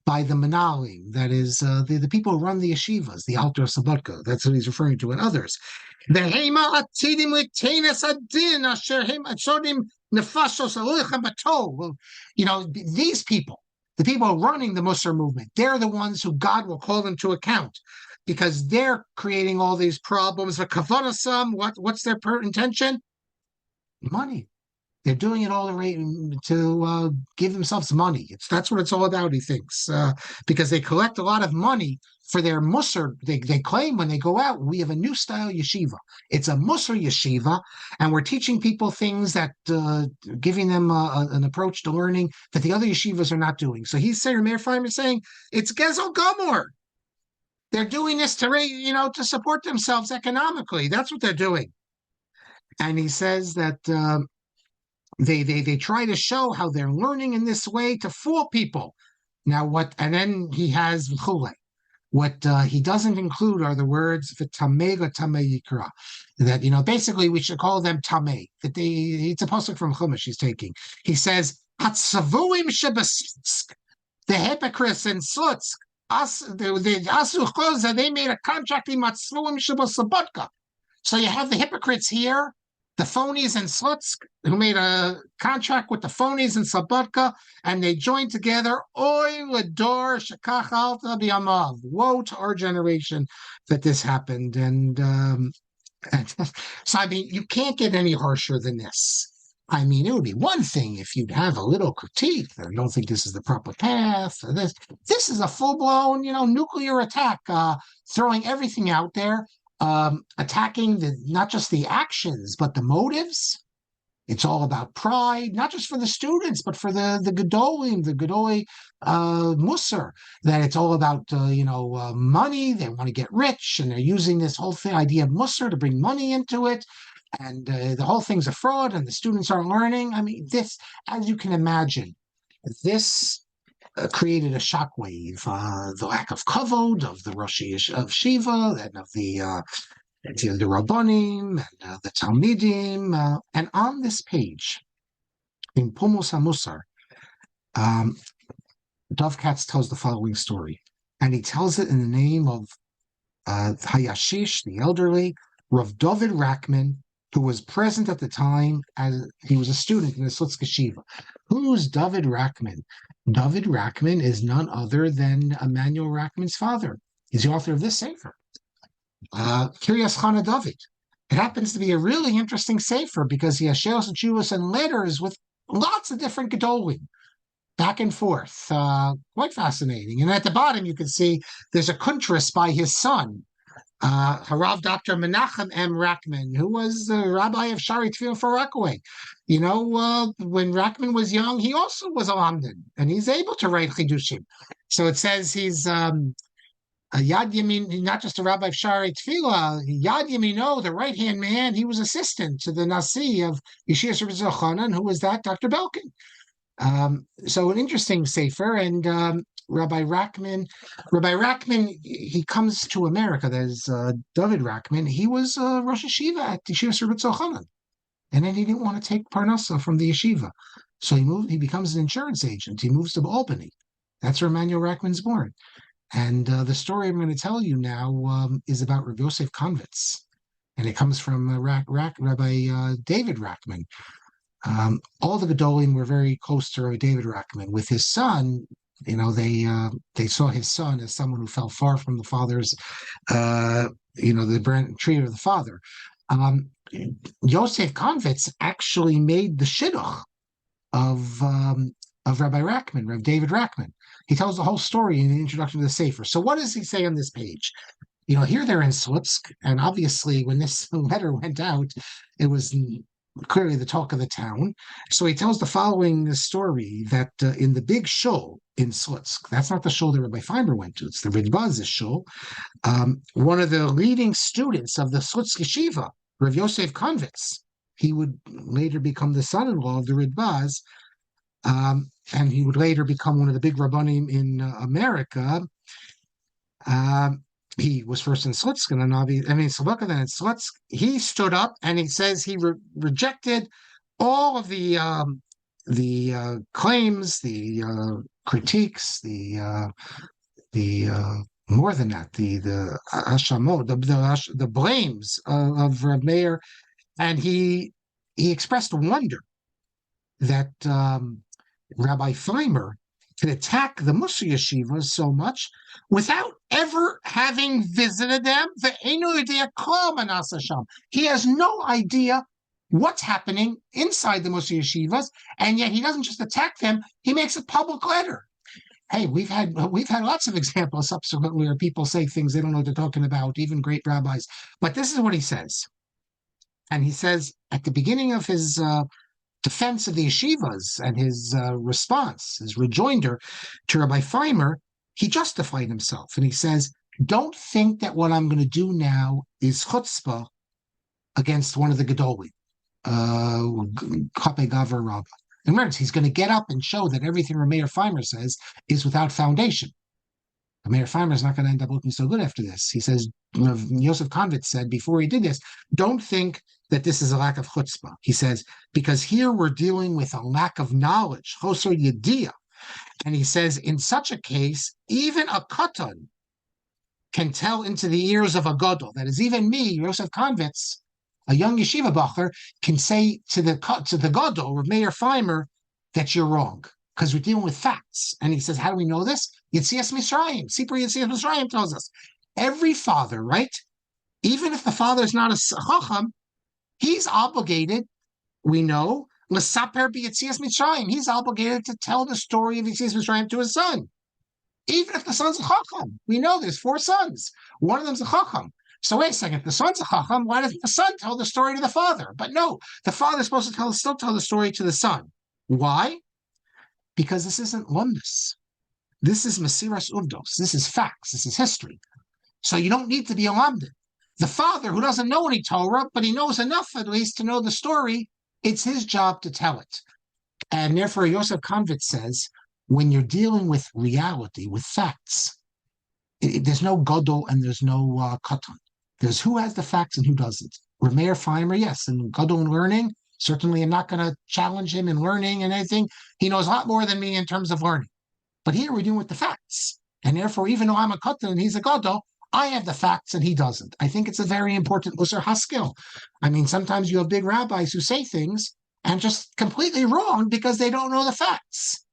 by the Menalim, that is, the people who run the yeshivas, the Alter Slobodka. That's what he's referring to, and others. These people, the people running the Musar movement, they're the ones who God will call them to account, because they're creating all these problems. What's their intention? Money. They're doing it all to give themselves money. That's what it's all about, he thinks, because they collect a lot of money for their Musar. They claim when they go out, we have a new style yeshiva. It's a Musar yeshiva, and we're teaching people things that giving them an approach to learning that the other yeshivas are not doing. So he's saying, Meir Feimer is saying, it's Gezel Gomor. They're doing this to support themselves economically. That's what they're doing. And he says that they try to show how they're learning in this way to fool people. Now what? And then he has v'chule. What he doesn't include are the words v'tamei v'tamei yikra. That basically we should call them tamei. That it's a pasuk from Chumash he's taking. He says hatzavuim shebasutsk, the hypocrites in Slutsk. The asu choza, they made a contract in matzvuim shebasabotka. So you have the hypocrites here, the phonies in Slutsk, who made a contract with the phonies in Sabotka, and they joined together. Oy ledor shekach alta b'yamav. Woe to our generation that this happened. And so, I mean, you can't get any harsher than this. I mean, it would be one thing if you'd have a little critique. I don't think this is the proper path. This is a full-blown, nuclear attack, throwing everything out there. Attacking not just the actions, but the motives. It's all about pride, not just for the students, but for the Gedolim, the Gedolei Mussar, that it's all about, money. They want to get rich, and they're using this whole idea of Mussar to bring money into it. And the whole thing's a fraud, and the students aren't learning. I mean, this, as you can imagine, this created a shockwave. The lack of kavod of the Rosh of Shiva and of the Rabbanim and the Talmidim. And on this page, in Pumos HaMussar, Dov Katz tells the following story. And he tells it in the name of Hayashish, the elderly, Rav David Rackman, who was present at the time as he was a student in the Slutsk Yeshiva. Who's David Rackman? David Rackman is none other than Emanuel Rackman's father. He's the author of this sefer, Krias HaTorah. It happens to be a really interesting sefer because he has shalos and tshuvos and letters with lots of different gedolim, back and forth. Quite fascinating. And at the bottom, you can see there's a kuntras by his son, Harav Dr. Menachem M. Rackman, who was the rabbi of Shari Tefillah for Rockaway. When Rackman was young, he also was a lamdan, and he's able to write chidushim. So it says he's a Yad Yamin, not just a rabbi of Shari Tefillah, Yad Yamino, the right-hand man. He was assistant to the Nasi of Yeshivas Rebbe Zochanan, who was that Dr. Belkin. So an interesting sefer, and Rabbi Rackman, he comes to America. There's David Rackman. He was Rosh Yeshiva at Yeshivas Rebbe Zochanan, and then he didn't want to take parnasa from the yeshiva, so he becomes an insurance agent. He moves to Albany. That's where Emanuel Rackman's born. And the story I'm going to tell you now is about Rav Yosef Konvitz, and it comes from Rabbi David Rackman. All the Gedolim were very close to Rabbi David Rackman. With his son, they saw his son as someone who fell far from the father's, the tree of the father. Yosef Konvitz actually made the shidduch of Rabbi Rackman, Rabbi David Rackman. He tells the whole story in the introduction to the Sefer. So what does he say on this page? Here they're in Slutsk, and obviously when this letter went out, it was clearly the talk of the town. So he tells the following story that in the big shul in Slutsk, that's not the shul that Rabbi Feimer went to, it's the Ridbaz's shul, one of the leading students of the Slutsk Yeshiva, Rav Yosef Konvitz, he would later become the son-in-law of the Ridbaz, and he would later become one of the big rabbanim in America. He was first in Slutsk, and then Sabotka, then in Slutsk. He stood up and he says he rejected all of the claims, the critiques, the more than that, the hashamot, the blames of Rav Meir, and he expressed wonder that Rabbi Feimer could attack the Mussar yeshivas so much without ever having visited them. He has no idea what's happening inside the Mussar yeshivas, and yet he doesn't just attack them, he makes a public letter. Hey, we've had lots of examples subsequently where people say things they don't know what they're talking about, even great rabbis. But this is what he says. And he says at the beginning of his defense of the yeshivas and his response, his rejoinder to Rabbi Feimer, he justified himself. And he says, don't think that what I'm going to do now is chutzpah against one of the Gedolim, Kape Gavar Rabbah. In words, he's going to get up and show that everything Rameir Feimer says is without foundation. Rameir Feimer is not going to end up looking so good after this. He says, Yosef Konvitz said before he did this, don't think that this is a lack of chutzpah. He says, because here we're dealing with a lack of knowledge, choser yediyah. And he says, in such a case, even a katan can tell into the ears of a gadol. That is, even me, Yosef Konvitz, a young yeshiva bacher, can say to the gadol, or Meir Feimer, that you're wrong, because we're dealing with facts. And he says, how do we know this? Yetzias Mitzrayim, Sipur Yetzias Mitzrayim tells us. Every father, right? Even if the father is not a chacham, he's obligated, we know, l'saper b'Yetzias Mitzrayim. He's obligated to tell the story of Yetzias Mitzrayim to his son. Even if the son's a chacham. We know there's 4 sons. One of them's a chacham. So wait a second, if the son's a chacham, why doesn't the son tell the story to the father? But no, the father's supposed to still tell the story to the son. Why? Because this isn't lumdus. This is mesiras uvdos. This is facts. This is history. So you don't need to be a lamdin. The father, who doesn't know any Torah, but he knows enough at least to know the story, it's his job to tell it. And therefore, Yosef Konvitz says, when you're dealing with reality, with facts, there's no gadol and there's no katan. There's who has the facts and who doesn't. Rameir Feimer, yes, and gadol in learning, certainly I'm not going to challenge him in learning and anything. He knows a lot more than me in terms of learning. But here we're dealing with the facts. And therefore, even though I'm a katan and he's a gadol, I have the facts and he doesn't. I think it's a very important Musar haskell. I mean, sometimes you have big rabbis who say things and just completely wrong because they don't know the facts.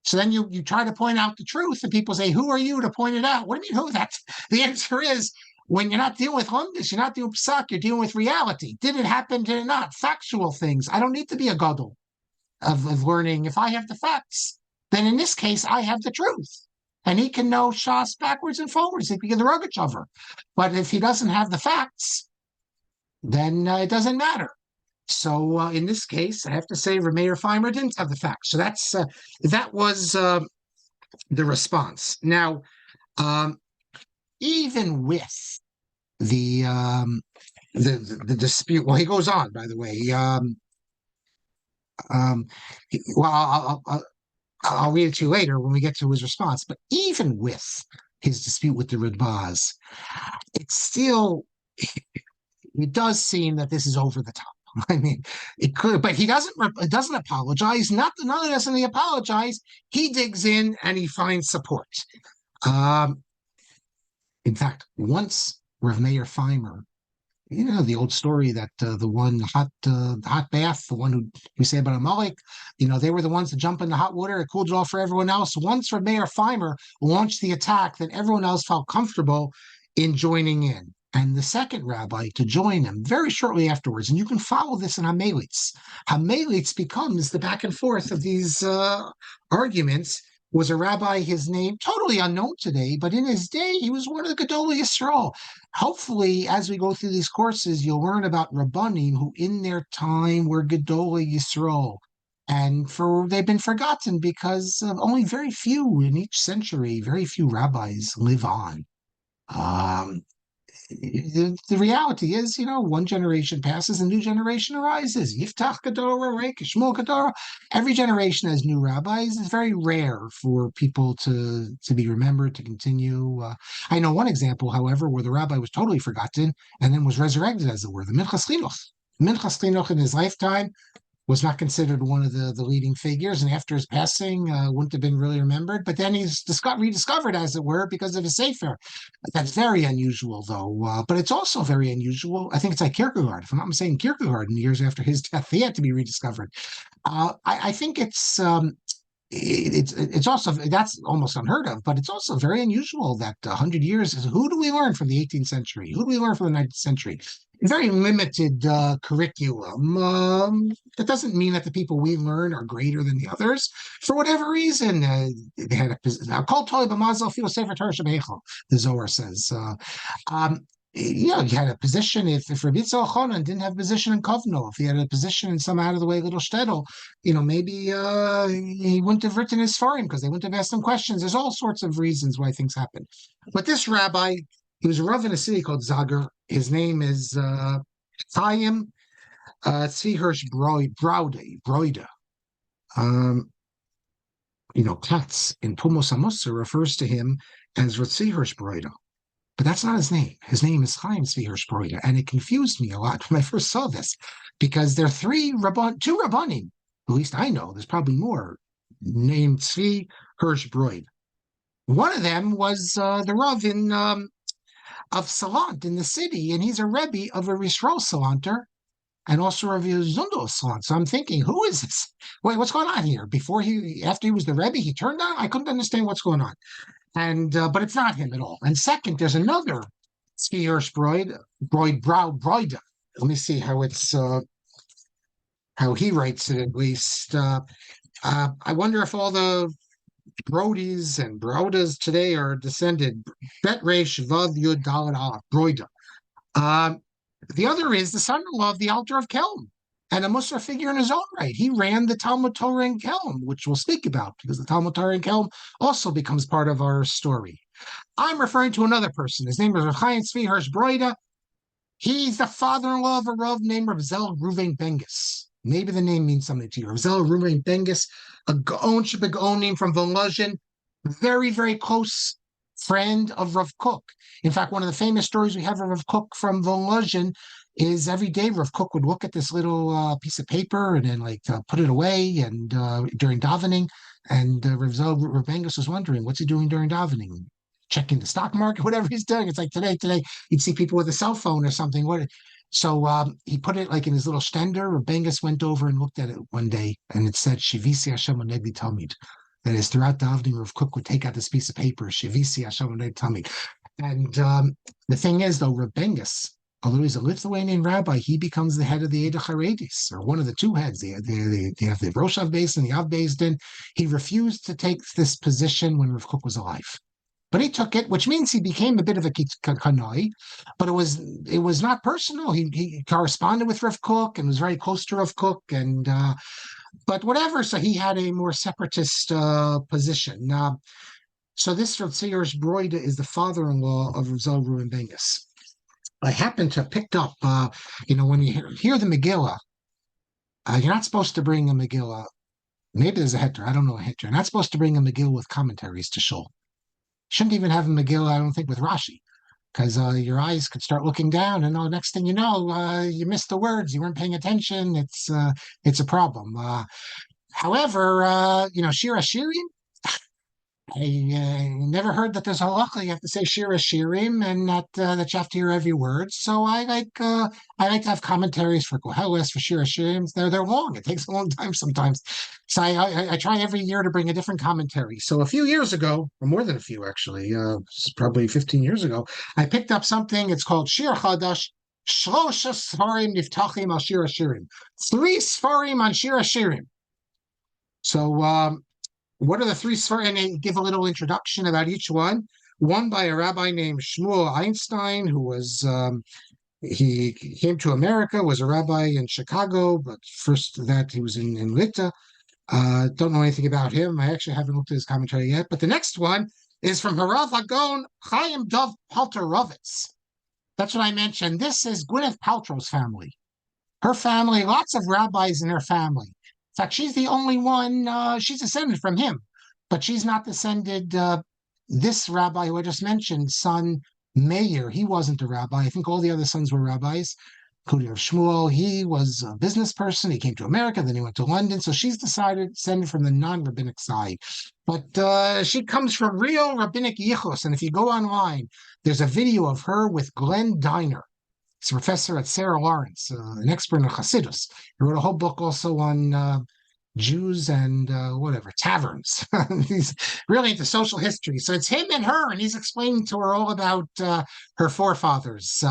So then you try to point out the truth and people say, who are you to point it out? What do you mean who? That's the answer is, when you're not dealing with lumdus, you're not dealing with psak, you're dealing with reality. Did it happen? Did it not? Factual things. I don't need to be a gadol of learning. If I have the facts, then in this case, I have the truth. And he can know Shas backwards and forwards. He can get the Rogachover. But if he doesn't have the facts, then it doesn't matter. So in this case, I have to say Rameir Feimer didn't have the facts. So that was the response. Now, even with the dispute, well, he goes on, by the way. I'll read it to you later when we get to his response. But even with his dispute with the Ridbaz, it does seem that this is over the top. I mean, it could, but he doesn't apologize. Not only doesn't he apologize, he digs in and he finds support. In fact, once Rav Meir Feimer, you know, the old story that the hot bath, the one who we say about Amalek, you know, they were the ones to jump in the hot water. It cooled off for everyone else. Once Rav Meir Feimer launched the attack, then everyone else felt comfortable in joining in. And the second rabbi to join him very shortly afterwards, and you can follow this in Hamelitz. Hamelitz becomes the back and forth of these arguments. Was a rabbi, his name totally unknown today, but in his day, he was one of the Gedolei Yisrael. Hopefully, as we go through these courses, you'll learn about Rabbanim who in their time were Gedolei Yisrael. And they've been forgotten because only very few in each century, very few rabbis live on. The reality is, you know, one generation passes, a new generation arises. Yiftach Gedorah, right? Shmuel Gedorah. Every generation has new rabbis. It's very rare for people to be remembered, to continue. I know one example, however, where the rabbi was totally forgotten and then was resurrected, as it were, the Minchas Chinuch. Minchas Chinuch in his lifetime was not considered one of the leading figures, and after his passing, wouldn't have been really remembered. But then he's rediscovered, as it were, because of his sefer. That's very unusual, though. But it's also very unusual. I think it's like Kierkegaard. If I'm not mistaken, Kierkegaard, in the years after his death, he had to be rediscovered. I think it's it's also that's almost unheard of, but it's also very unusual that 100 years is who do we learn from the 18th century? Who do we learn from the 19th century? Very limited curriculum. That doesn't mean that the people we learn are greater than the others. For whatever reason, they had a now called Toy B'Mazel Feel Sefer Torah Shebeichel, the Zohar says. Yeah, he had a position. If Rabbi Yitzhak Chonan didn't have a position in Kovno, if he had a position in some out of the way little shtetl, maybe he wouldn't have written his Sfarim because they wouldn't have asked him questions. There's all sorts of reasons why things happen. But this rabbi, he was a rav in a city called Zager. His name is Chaim Tzvi Hirsch Broida. Um, Katz in Pumos HaMussar refers to him as Tzvi Hirsch Broida. But that's not his name. His name is Chaim Tzvi Hirsch Broida. And it confused me a lot when I first saw this because there are two Rabbanim, at least I know, there's probably more, named Tzvi Hirsch Broida. One of them was the Rav of Salant in the city, and he's a Rebbe of a Yisrael Salanter and also of Zundo Salant. So I'm thinking, who is this? Wait, what's going on here? After he was the Rebbe, he turned on? I couldn't understand what's going on. And but it's not him at all. And second, there's another Tzvi Hirsch Broida. Let me see how he writes it at least. I wonder if all the Brodies and Brodas today are descended. Bet Resh Vav Yud Dalet Aleph Broida. The other is the son-in-law of the Alter of Kelm and a Musar figure in his own right. He ran the Talmud Torah in Kelm, which we'll speak about because the Talmud Torah in Kelm also becomes part of our story. I'm referring to another person. His name is Chaim Tzvi Hirsch Broida. He's the father-in-law of a Rav named Rav Zel Ruvain Bengus. Maybe the name means something to you. Rav Zel Ruvain Bengus, a Gaon from Volozhin, very, very close friend of Rav Kook. In fact, one of the famous stories we have of Rav Kook from Volozhin is every day Rav Kook would look at this little piece of paper and then put it away and during davening. And Rav Bengus was wondering, what's he doing during davening? Checking the stock market, whatever he's doing. It's like today, you'd see people with a cell phone or something. So he put it like in his little stender. Rav Bengus went over and looked at it one day, and it said, Shivisi Hashem Onedi Talmid. That is, throughout davening, Rav Kook would take out this piece of paper, Shivisi Hashem Onedi Talmid. And the thing is, though, Rav Bengus, although he's a Lithuanian rabbi, he becomes the head of the Eda Charedis, or one of the two heads. They have the Rosh Av Beis and the Av Beis Din. He refused to take this position when Rav Kook was alive. But he took it, which means he became a bit of a kanoi, but it was not personal. He corresponded with Rav Kook and was very close to Rav Kook, and but whatever. So he had a more separatist position. So this Rav Tzvi Hirsch Broida is the father-in-law of Rav Zel Ruvain Bengus. I happened to have picked up, when you hear the Megillah, you're not supposed to bring a Megillah. Maybe there's a heter. I don't know a heter. You're not supposed to bring a Megillah with commentaries to shul. Shouldn't even have a Megillah, I don't think, with Rashi, because your eyes could start looking down, and next thing you know, you missed the words. You weren't paying attention. It's a problem. However, Shir HaShirim, I never heard that there's halacha. You have to say Shir HaShirim, and that you have to hear every word. So I like to have commentaries for Koheles, for Shir HaShirim. They're long. It takes a long time sometimes. So I try every year to bring a different commentary. So a few years ago, or more than a few actually, probably 15 years ago, I picked up something. It's called Shir Chadash. Shlosha Sfarim Niftachim al Shir HaShirim. 3 Sfarim on Shir HaShirim. So what are the 3 Sfarim? And they give a little introduction about each one. One by a rabbi named Shmuel Einstein, who was he came to America, was a rabbi in Chicago, but first that he was in Lita. Don't know anything about him. I actually haven't looked at his commentary yet. But the next one is from Harav Hagon Chaim Dov Palterovitz. That's what I mentioned. This is Gwyneth Paltrow's family. Her family, lots of rabbis in her family. In fact, she's the only one, she's descended from him, but she's not descended. This rabbi who I just mentioned, son Meir, he wasn't a rabbi. I think all the other sons were rabbis, including Shmuel. He was a business person. He came to America, then he went to London. So she's descended from the non-rabbinic side. But she comes from real rabbinic yichus. And if you go online, there's a video of her with Glenn Diner. He's a professor at Sarah Lawrence, an expert in Chassidus. He wrote a whole book also on Jews and whatever taverns. He's really into social history. So it's him and her, and he's explaining to her all about her forefathers.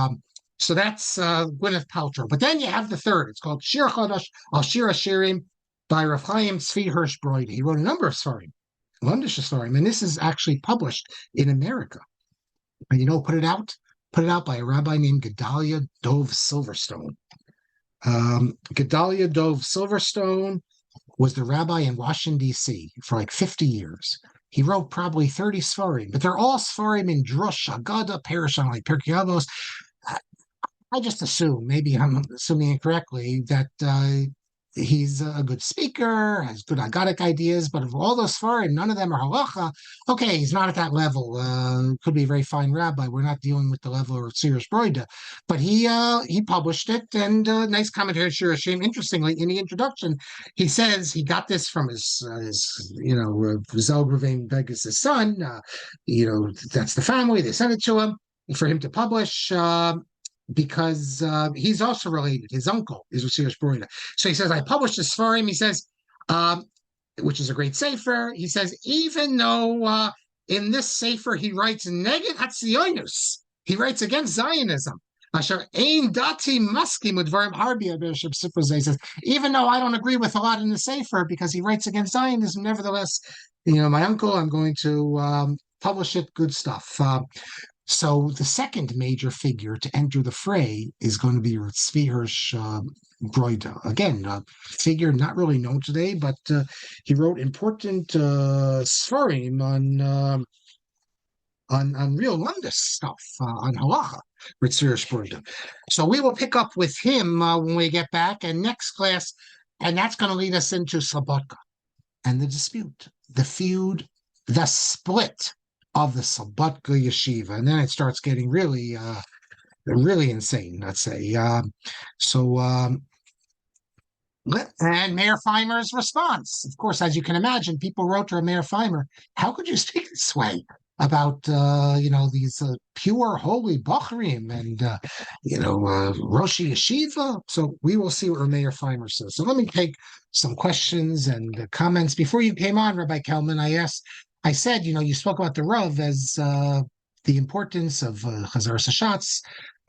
So that's Gwyneth Paltrow. But then you have the third. It's called Shir Chodesh Al Shir Hashirim by Rav Chaim Tzvi Hirsch Broide. He wrote a number of Sfarim, Lundish Sfarim, and this is actually published in America. And put it out by a rabbi named Gedalia Dov Silverstone. Gedalia Dov Silverstone was the rabbi in Washington, D.C. for like 50 years. He wrote probably 30 Sfarim, but they're all Sfarim in Drush, Agada, Parashon, like Pirkei Avos. I just assume, maybe I'm assuming incorrectly, that he's a good speaker, has good agadic ideas, but of all those Sfarim, none of them are halacha. Okay, he's not at that level. Could be a very fine rabbi. We're not dealing with the level of Sirius Broida, but he published it, and nice commentary, Shir Hashem. Interestingly, in the introduction, he says he got this from his Zel Gravain Vegas' son. That's the family. They sent it to him for him to publish. Because he's also related. His uncle is Osiris Broida. So he says, I published this for him. He says, which is a great sefer. He says, even though in this sefer he writes Neged Hatzionus, he writes against Zionism. Asher ein dati maskim udvarim harbi Bishop Sifra says, even though I don't agree with a lot in the sefer because he writes against Zionism, nevertheless, my uncle, I'm going to publish it. Good stuff. So the second major figure to enter the fray is going to be Tzvi Hirsch Broida. Again, a figure not really known today, but he wrote important Sfarim on real Lundus stuff, on halacha, with Tzvi Hirsch Broida. So we will pick up with him when we get back, and next class, and that's going to lead us into Slobodka and the dispute, the feud, the split of the Slobodka yeshiva, and then it starts getting really insane, let's say. And Mayor Feimer's response, of course, as you can imagine, people wrote to Mayor Feimer, how could you speak this way about these pure holy Bachrim and Roshi Yeshiva? So we will see what Mayor Feimer says. So let me take some questions and comments. Before you came on, Rabbi Kelman, I said, you spoke about the Rav as the importance of Chazar Sashatz.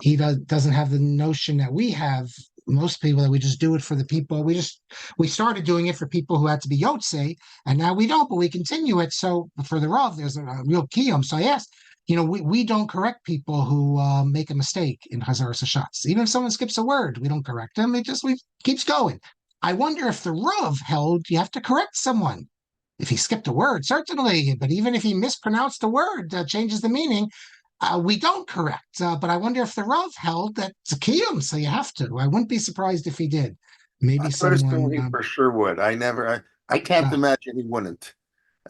He doesn't have the notion that we have, most people, that we just do it for the people. We started doing it for people who had to be Yotzei, and now we don't, but we continue it. So for the Rav, there's a real kiyum. So I asked, we don't correct people who make a mistake in Chazar Sashatz. Even if someone skips a word, we don't correct them. It keeps going. I wonder if the Rav held you have to correct someone. If he skipped a word, certainly, but even if he mispronounced a word that changes the meaning, we don't correct. But I wonder if the Rav held that it's a kiyum, so you have to. I wouldn't be surprised if he did. Maybe someone. He for sure would. I can't imagine he wouldn't.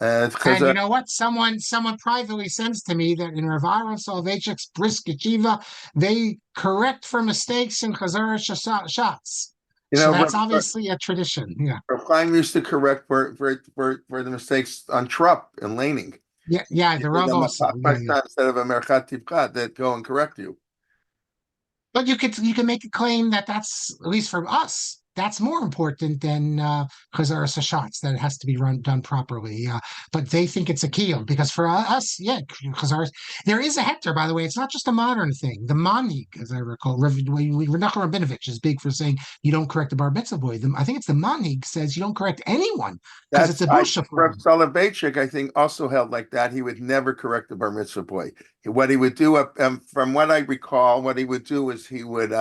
And you know what? Someone privately sends to me that in Rav Aaron Soloveitchik's brisk yeshiva, they correct for mistakes in Chazar Shatz. So that's obviously a tradition. Yeah. Rav Chaim used to correct for the mistakes on Trupp and laning. Yeah, the Rav also. Instead of a Merchat Tivkat that go and correct you. But you can make a claim that that's, at least for us, that's more important than Chazar Sashatz, that it has to be done properly. But they think it's a kiyum, because for us, Chazar, there is a hector, by the way. It's not just a modern thing. The minhag, as I recall, Menachem Rabinovich is big for saying you don't correct the bar mitzvah boy. I think it's the minhag says you don't correct anyone because it's a busha. Rav Soloveitchik, I think, also held like that. He would never correct the bar mitzvah boy. What he would do, from what I recall, what he would do is he would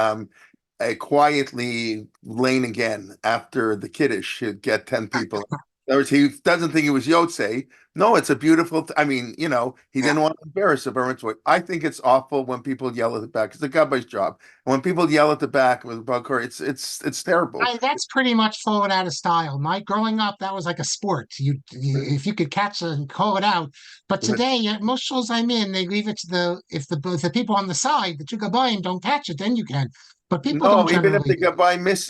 quietly lane again after the kiddush. He'd get 10 people. In other words, he doesn't think it was Yotzei. No, it's a beautiful. He didn't want to embarrass the bar mitzvah. I think it's awful when people yell at the back. It's a gabbay's job. And when people yell at the back with Bakar, it's terrible. That's pretty much fallen out of style. Growing up, that was like a sport. If you could catch it and call it out. But today, at most shows I'm in, they leave it to if the people on the side, the two gabbayim, don't catch it, then you can. But people don't even if the gabbai miss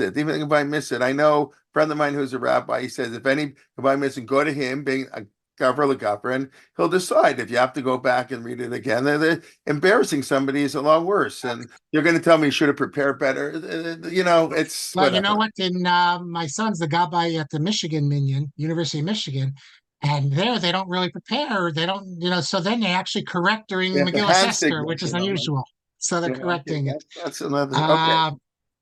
it, I know a friend of mine who's a rabbi. He says if any gabbai miss it, go to him. Gavra Legavra, and he'll decide if you have to go back and read it again. Embarrassing somebody is a lot worse, and you're going to tell me you should have prepared better. It's Well, you know whatever. what? My son's the gabbai at the Michigan Minyan, University of Michigan, and there they don't really prepare. They don't, so then they actually correct They during have the Megillah hand Esther, which signals, is unusual. So they're Okay, correcting it. that's another. Okay, Uh,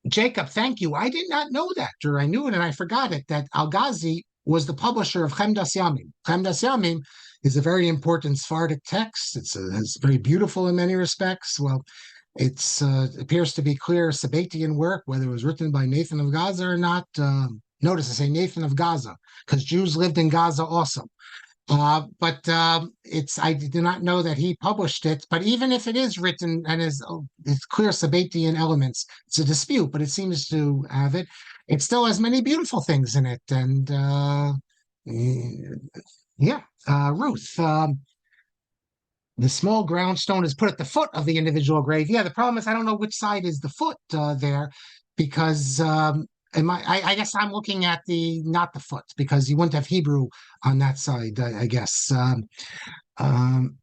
Jacob, thank you. I did not know that, Drew. I knew it and I forgot it, that Al-Ghazi was the publisher of Chemdas Yamim. Chemdas Yamim is a very important Sephardic text. It's very beautiful in many respects. Well, it appears to be clear Sabbatian work, whether it was written by Nathan of Gaza or not. Notice I say Nathan of Gaza, because Jews lived in Gaza also. But I did not know that he published it. But even if it is written and it's clear Sabbatian elements, it's a dispute, but it seems to have it. It still has many beautiful things in it. And yeah, Ruth. The small ground stone is put at the foot of the individual grave. Yeah, the problem is I don't know which side is the foot there, because I guess I'm looking at not the foot, because you wouldn't have Hebrew on that side, I guess. Um,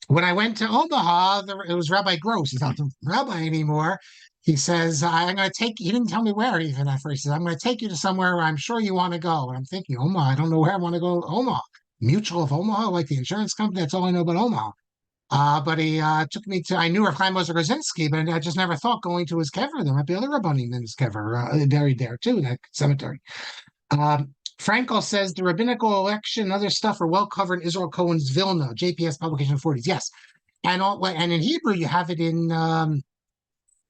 when I went to Omaha, it was Rabbi Gross. He's not the rabbi anymore. He says, I'm going to take you. He didn't tell me where even at first. He says, I'm going to take you to somewhere where I'm sure you want to go. And I'm thinking, Omaha, I don't know where I want to go. Omaha. Mutual of Omaha, like the insurance company. That's all I know about Omaha. But he took me to, I knew Rav Chaim Musar Ginski, but I just never thought going to his kever. There might be other rabbanim in his kever buried there too, in that cemetery. Frankel says the rabbinical election and other stuff are well covered in Israel Cohen's Vilna, JPS publication of the 40s. Yes. And in Hebrew, you have it in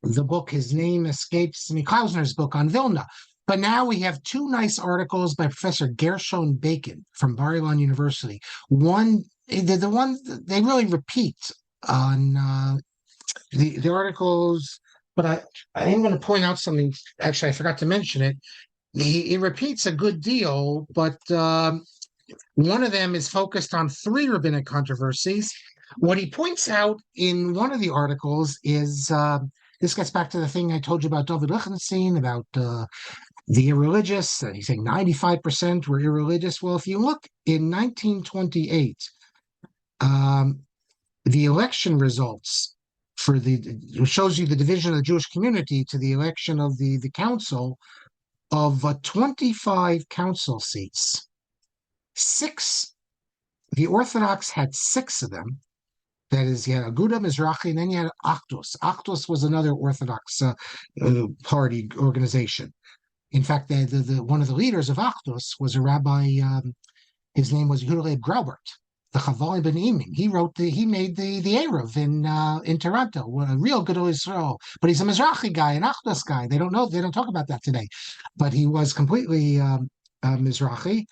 the book, his name escapes me, Klausner's book on Vilna. But now we have two nice articles by Professor Gershon Bacon from Bar-Ilan University. One, the one they really repeat on the articles, but I am going to point out something. Actually, I forgot to mention it. He repeats a good deal, but one of them is focused on three rabbinic controversies. What he points out in one of the articles is this gets back to the thing I told you about David Lichtenstein, about the irreligious. He's saying 95% were irreligious. Well, if you look in 1928, the election results it shows you the division of the Jewish community to the election of the council of 25 council seats. The Orthodox had 6 of them. That is, you had Aguda Mizrahi, and then you had Achdus. Achdus was another Orthodox party organization. In fact, one of the leaders of Achdus was a rabbi. His name was Yehuda Graubert, the Chavali Ben Imim. He made the Eruv in Toronto. A real good Israel, but he's a Mizrahi guy, an Achdus guy. They don't talk about that today, but he was completely Mizrahi.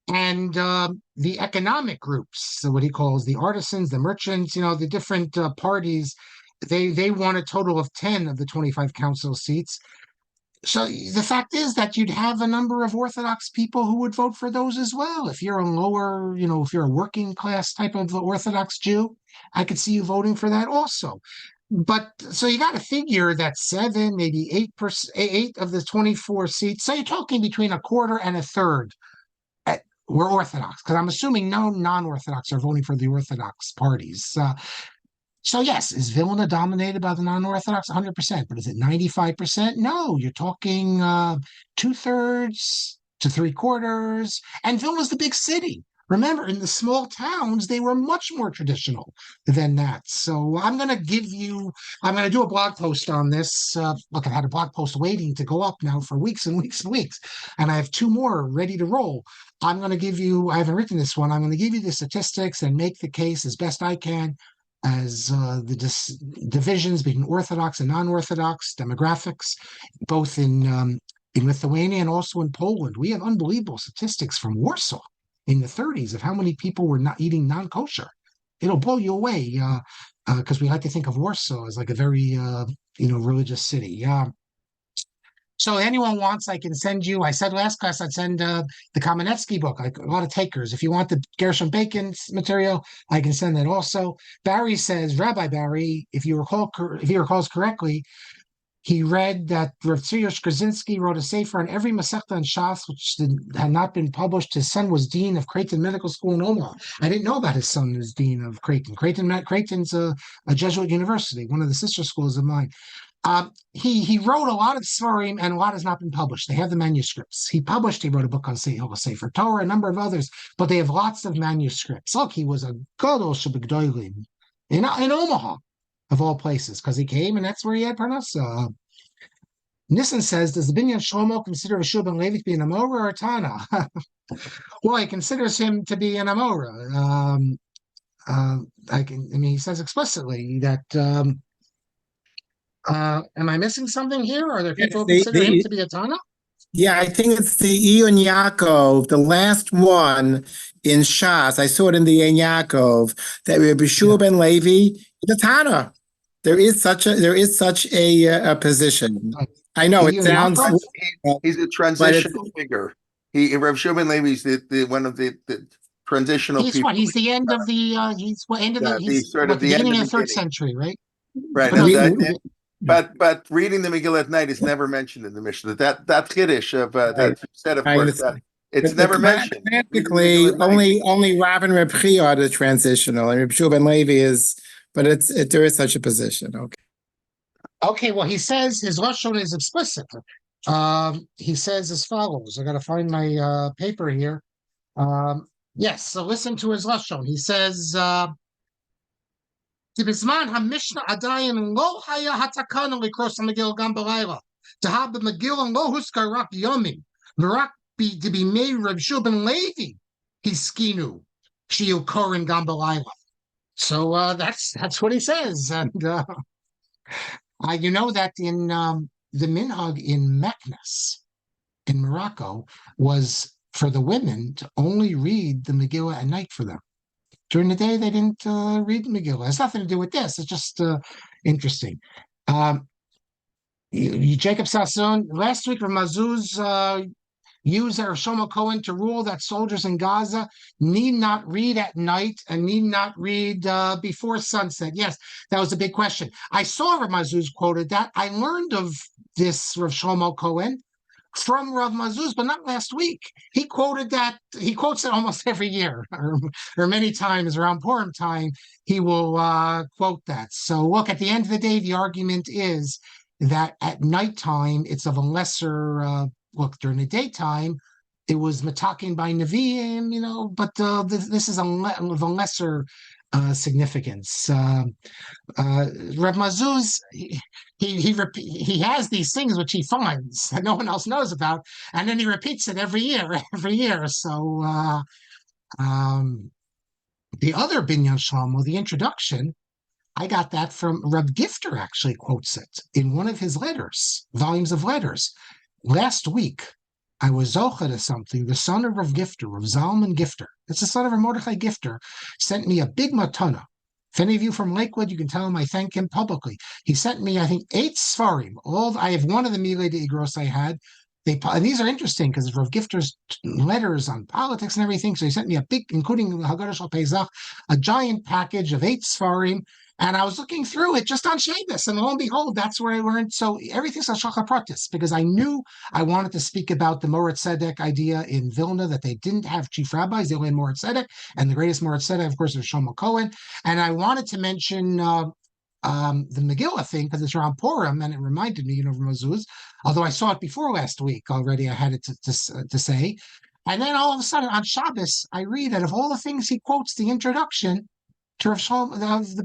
And the economic groups, so what he calls the artisans, the merchants, the different parties, they won a total of 10 of the 25 council seats. So the fact is that you'd have a number of Orthodox people who would vote for those as well. If you're a lower, if you're a working class type of Orthodox Jew, I could see you voting for that also. But so you got to figure that 7, maybe 8%, 8 of the 24 seats. So you're talking between a quarter and a third were Orthodox, because I'm assuming no non-Orthodox are voting for the Orthodox parties. So yes, is Vilna dominated by the non-Orthodox? 100%, but is it 95%? No, you're talking 2/3 to 3/4, and Vilna's the big city. Remember, in the small towns, they were much more traditional than that. So I'm going to do a blog post on this. Look, I've had a blog post waiting to go up now for weeks and weeks and weeks, and I have 2 more ready to roll. I haven't written this one. I'm going to give you the statistics and make the case as best I can as the divisions between Orthodox and non-Orthodox demographics, both in Lithuania and also in Poland. We have unbelievable statistics from Warsaw in the 30s of how many people were not eating non-kosher. It'll blow you away because we like to think of Warsaw as like a very religious city. So anyone wants, I can send you. I said last class I'd send the Kamenetsky book. Like a lot of takers. If you want the Gershon Bacon's material, I can send that also. Barry says, Rabbi Barry, if he recalls correctly, he read that Rav Tzvi Ginski wrote a sefer on every Masechta and Shas, which had not been published. His son was dean of Creighton Medical School in Omaha. I didn't know about his son as dean of Creighton. Creighton's a Jesuit university, one of the sister schools of mine. He wrote a lot of Svarim, and a lot has not been published. They have the manuscripts. He wrote a book on Sefer Torah, a number of others, but they have lots of manuscripts. Look, he was a Gadol Shabbat in Omaha, of all places, because he came and that's where he had Parnassa. Nissen says, does the Binyan Shlomo consider Rashub ben Levi to be an Amora or a Tana? Well, he considers him to be an Amora. He says explicitly that. Am I missing something here? Are there people who consider him to be a Tana? Yeah, I think it's the Ion Yaakov, the last one in Shas. I saw it in the Ion Yaakov that Rabbi Shua ben Levi is a Tana. There is such a position. I know it sounds. He's a transitional figure. Rabbi Shua ben Levi is the one of the transitional people. He's the end of the beginning of the third century, right? Right. But reading the Megillah at night is never mentioned in the Mishnah. That Kiddush of that you said, of course, it's never mentioned. Practically, only Rav and Reb Chia are the transitional, and Reb Shua ben Levi is. But there is such a position. Okay. Well, he says his lashon is explicit. He says as follows. I got to find my paper here. Yes. So listen to his lashon. He says. בזמן המשנה עדיין לא היה התקנה לקרוא את המגילה גם בלילה. במגילה לא הוזכר רק יומים, ורק בימי רב שua ben Levi הסכינו שיהיו קוראים גם בלילה. So that's what he says, and you know that in the minhag in Meknes in Morocco was for the women to only read the Megillah at night for them. During the day, they didn't read the Megillah. It has nothing to do with this. It's just interesting. Jacob Sassoon, last week, Ramazuz used Shlomo Cohen to rule that soldiers in Gaza need not read at night and need not read before sunset. Yes, that was a big question. I saw Ramazuz quoted that. I learned of this Rav Shlomo Cohen from Rav Mazuz, but not last week. He quoted that. He quotes it almost every year, or many times around Purim time. He will quote that. So look, at the end of the day, the argument is that at nighttime it's of a lesser look. During the daytime, it was matakin by Nevi'im, but this is of a lesser significance. Rav Mazuz, he has these things which he finds that no one else knows about, and then he repeats it every year. So the other Binyan Shlomo, the introduction, I got that from Reb Gifter. Actually quotes it in one of his letters, volumes of letters. Last week, I was zocheh to something. The son of Rav Gifter, Rav Zalman Gifter, it's the son of Mordechai Gifter, sent me a big matana. If any of you from Lakewood, you can tell him I thank him publicly. He sent me, I think, 8 Sfarim. I have one of the Milei de Igros I had. And these are interesting because Rav Gifter's letters on politics and everything. So he sent me a big, including Haggadah Shal Pesach, a giant package of 8 Sfarim. And I was looking through it just on Shabbos, and lo and behold, that's where I learned. So everything's Hashgacha Pratis, because I knew I wanted to speak about the Moritz Tzedek idea in Vilna, that they didn't have chief rabbis, they only had Moritz Tzedek, and the greatest Moritz Tzedek, of course, is Shlomo Cohen. And I wanted to mention the Megillah thing, because it's around Purim, and it reminded me, of Mazuz, although I saw it before last week already, I had it to say. And then all of a sudden, on Shabbos, I read that of all the things he quotes, the introduction to the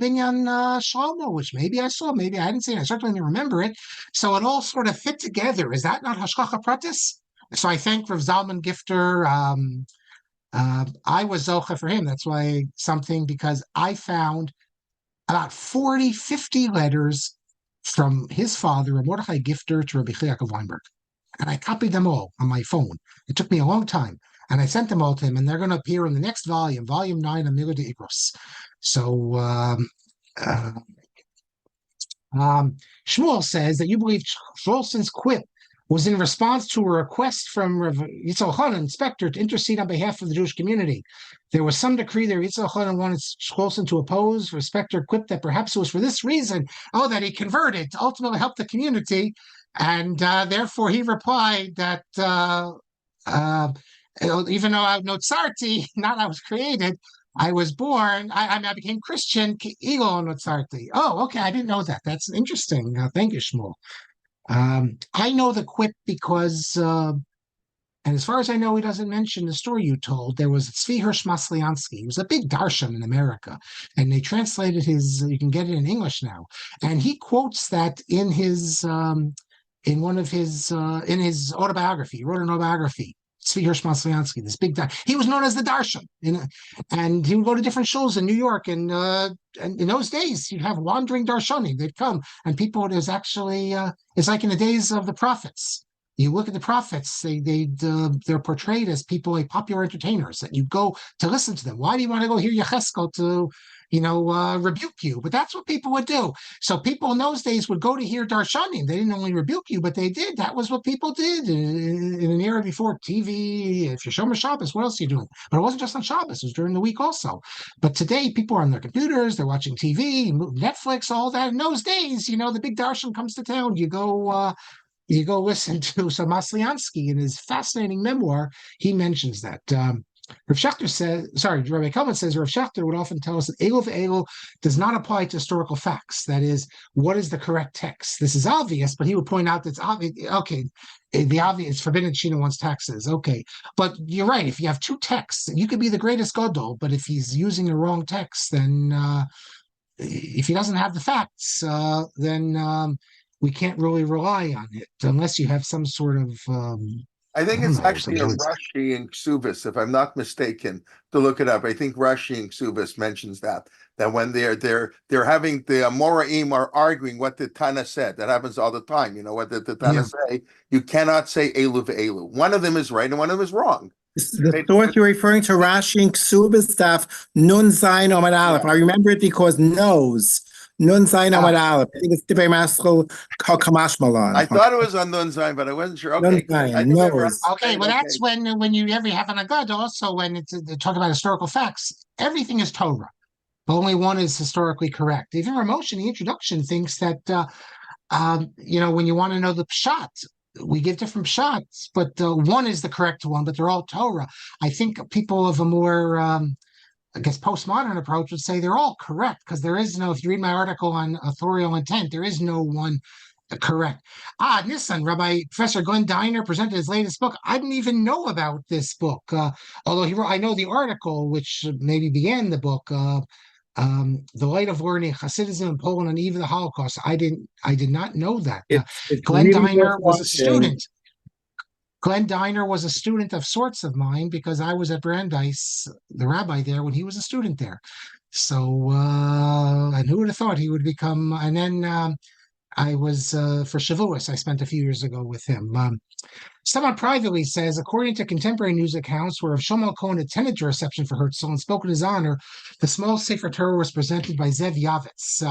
Binyan Shlomo, which maybe I saw, maybe I hadn't seen. I certainly remember it. So it all sort of fit together. Is that not Hashgacha Pratis? So I thank Rav Zalman Gifter. I was zocheh for him. That's why because I found about 40, 50 letters from his father, Rav Mordechai Gifter, to Rabbi Yaakov Weinberg. And I copied them all on my phone. It took me a long time. And I sent them all to him, and they're going to appear in the next volume, volume 9 of Milei de Igros. So Shmuel says that you believe Scholzen's quip was in response to a request from Rav Yitzhak Cohen, inspector, to intercede on behalf of the Jewish community. There was some decree there. Yitzhak Cohen wanted Shkolson to oppose. The inspector quipped that perhaps it was for this reason, that he converted to ultimately help the community. And therefore, he replied that even though I notzarti, not I was created, I was born, I became Christian, Ego notzarti. Oh, okay, I didn't know that. That's interesting. Thank you, Shmuel. I know the quip because, and as far as I know, he doesn't mention the story you told. There was Tzvi Hirsch Masliansky. He was a big darshan in America, and they translated his. You can get it in English now, and he quotes that in his in one of his in his autobiography. He wrote an autobiography. Tzvi Hirsch Masliansky, this big guy. He was known as the darshan, and he would go to different shows in New York. And in those days, you'd have wandering darshanim. They'd come, and people. There's actually it's like in the days of the prophets. You look at the prophets; they're portrayed as people like popular entertainers, and you go to listen to them. Why do you want to go hear Yecheskel to rebuke you? But that's what people would do. So people in those days would go to hear darshanim. They didn't only rebuke you, but they did. That was what people did in an era before TV. If you're Shomer Shabbos, what else are you doing? But it wasn't just on Shabbos; it was during the week also. But today, people are on their computers, they're watching TV, Netflix, all that. In those days, the big darshan comes to town. You go listen to Masliansky in his fascinating memoir. He mentions that. Rav Schachter says, Rabbi Kalman says, Rav Schachter would often tell us that Egel ve'Egel does not apply to historical facts. That is, what is the correct text? This is obvious, but he would point out that it's obvious. Okay, the obvious is forbidden to cheat on one's taxes. Okay, but you're right. If you have two texts, you could be the greatest gadol, but if he's using the wrong text, then if he doesn't have the facts, then we can't really rely on it unless you have some sort of. I think it's actually a Rashi in Ksubis, if I'm not mistaken, to look it up. I think Rashi in Ksubis mentions that when they're having the Amoraim are arguing what the Tana said. That happens all the time. What the Tana say? You cannot say Elu ve'Elu. One of them is right and one of them is wrong. The source you're referring to, Rashi and Ksubis stuff, Nun Zayin Omad Aleph. I remember it because knows. Nun Zayin Amad Aleph. I think it's Dibay Maskul Kamash Malan. I thought it was on Nun Zayin, but I wasn't sure. Okay. Okay, well, that's when you ever have an agad. Also, when it's talk about historical facts, everything is Torah. Only one is historically correct. Even Ramosh in the introduction thinks that when you want to know the pshat, we give different pshats, but one is the correct one, but they're all Torah. I think people of a more I guess postmodern approach would say they're all correct because there is no, if you read my article on authorial intent, there is no one correct. Nissan, Rabbi Professor Glenn Diner presented his latest book. I didn't even know about this book, although he wrote, I know the article, which maybe began the book, The Light of Learning, Hasidism in Poland on the Eve of the Holocaust. I did not know that. Glenn really Diner was a student. Glenn Diner was a student of sorts of mine because I was at Brandeis, the rabbi there, when he was a student there. So, and who would have thought he would become, and then I was, for Shavuos, I spent a few years ago with him. Someone privately says, according to contemporary news accounts, where if Shlomo Cohen attended the reception for Herzl and spoke in his honor, the small Sefer Torah was presented by Zev Yavitz.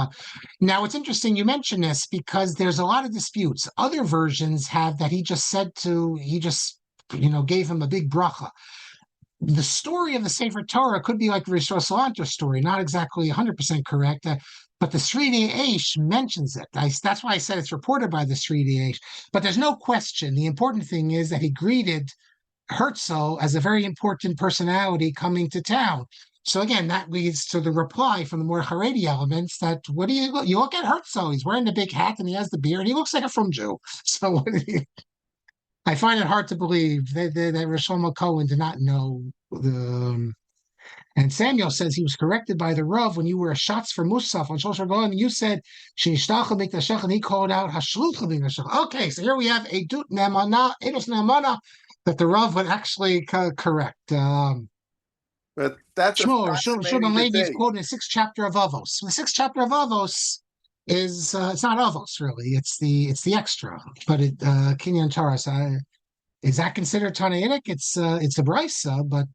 Now, it's interesting you mention this because there's a lot of disputes. Other versions have that he just gave him a big bracha. The story of the Sefer Torah could be like the Rishon Salanter story, not exactly 100% correct. But the Sridei Eish mentions it. That's why I said it's reported by the Sridei Eish. But there's no question. The important thing is that he greeted Herzl as a very important personality coming to town. So again, that leads to the reply from the more Haredi elements that what do you look at Herzl? He's wearing the big hat and he has the beard. He looks like a from Jew. So what do you? I find it hard to believe that Shlomo Cohen did not know the. And Samuel says he was corrected by the Rav when you were a shots for Musaf on Shlosh Goyim, and you said Shinishtacha Mikdashach, and he called out Hashlucha Mikdashach. Okay, so here we have Edut Ne'amana, Edus Ne'amana, that the Rav would actually correct. But that's Shulman Levi is quoting the 6th chapter of Avos. The 6th chapter of Avos is it's not Avos really; it's the extra. But Kinyan Taras, is that considered Tanaitic? It's a brisa, but.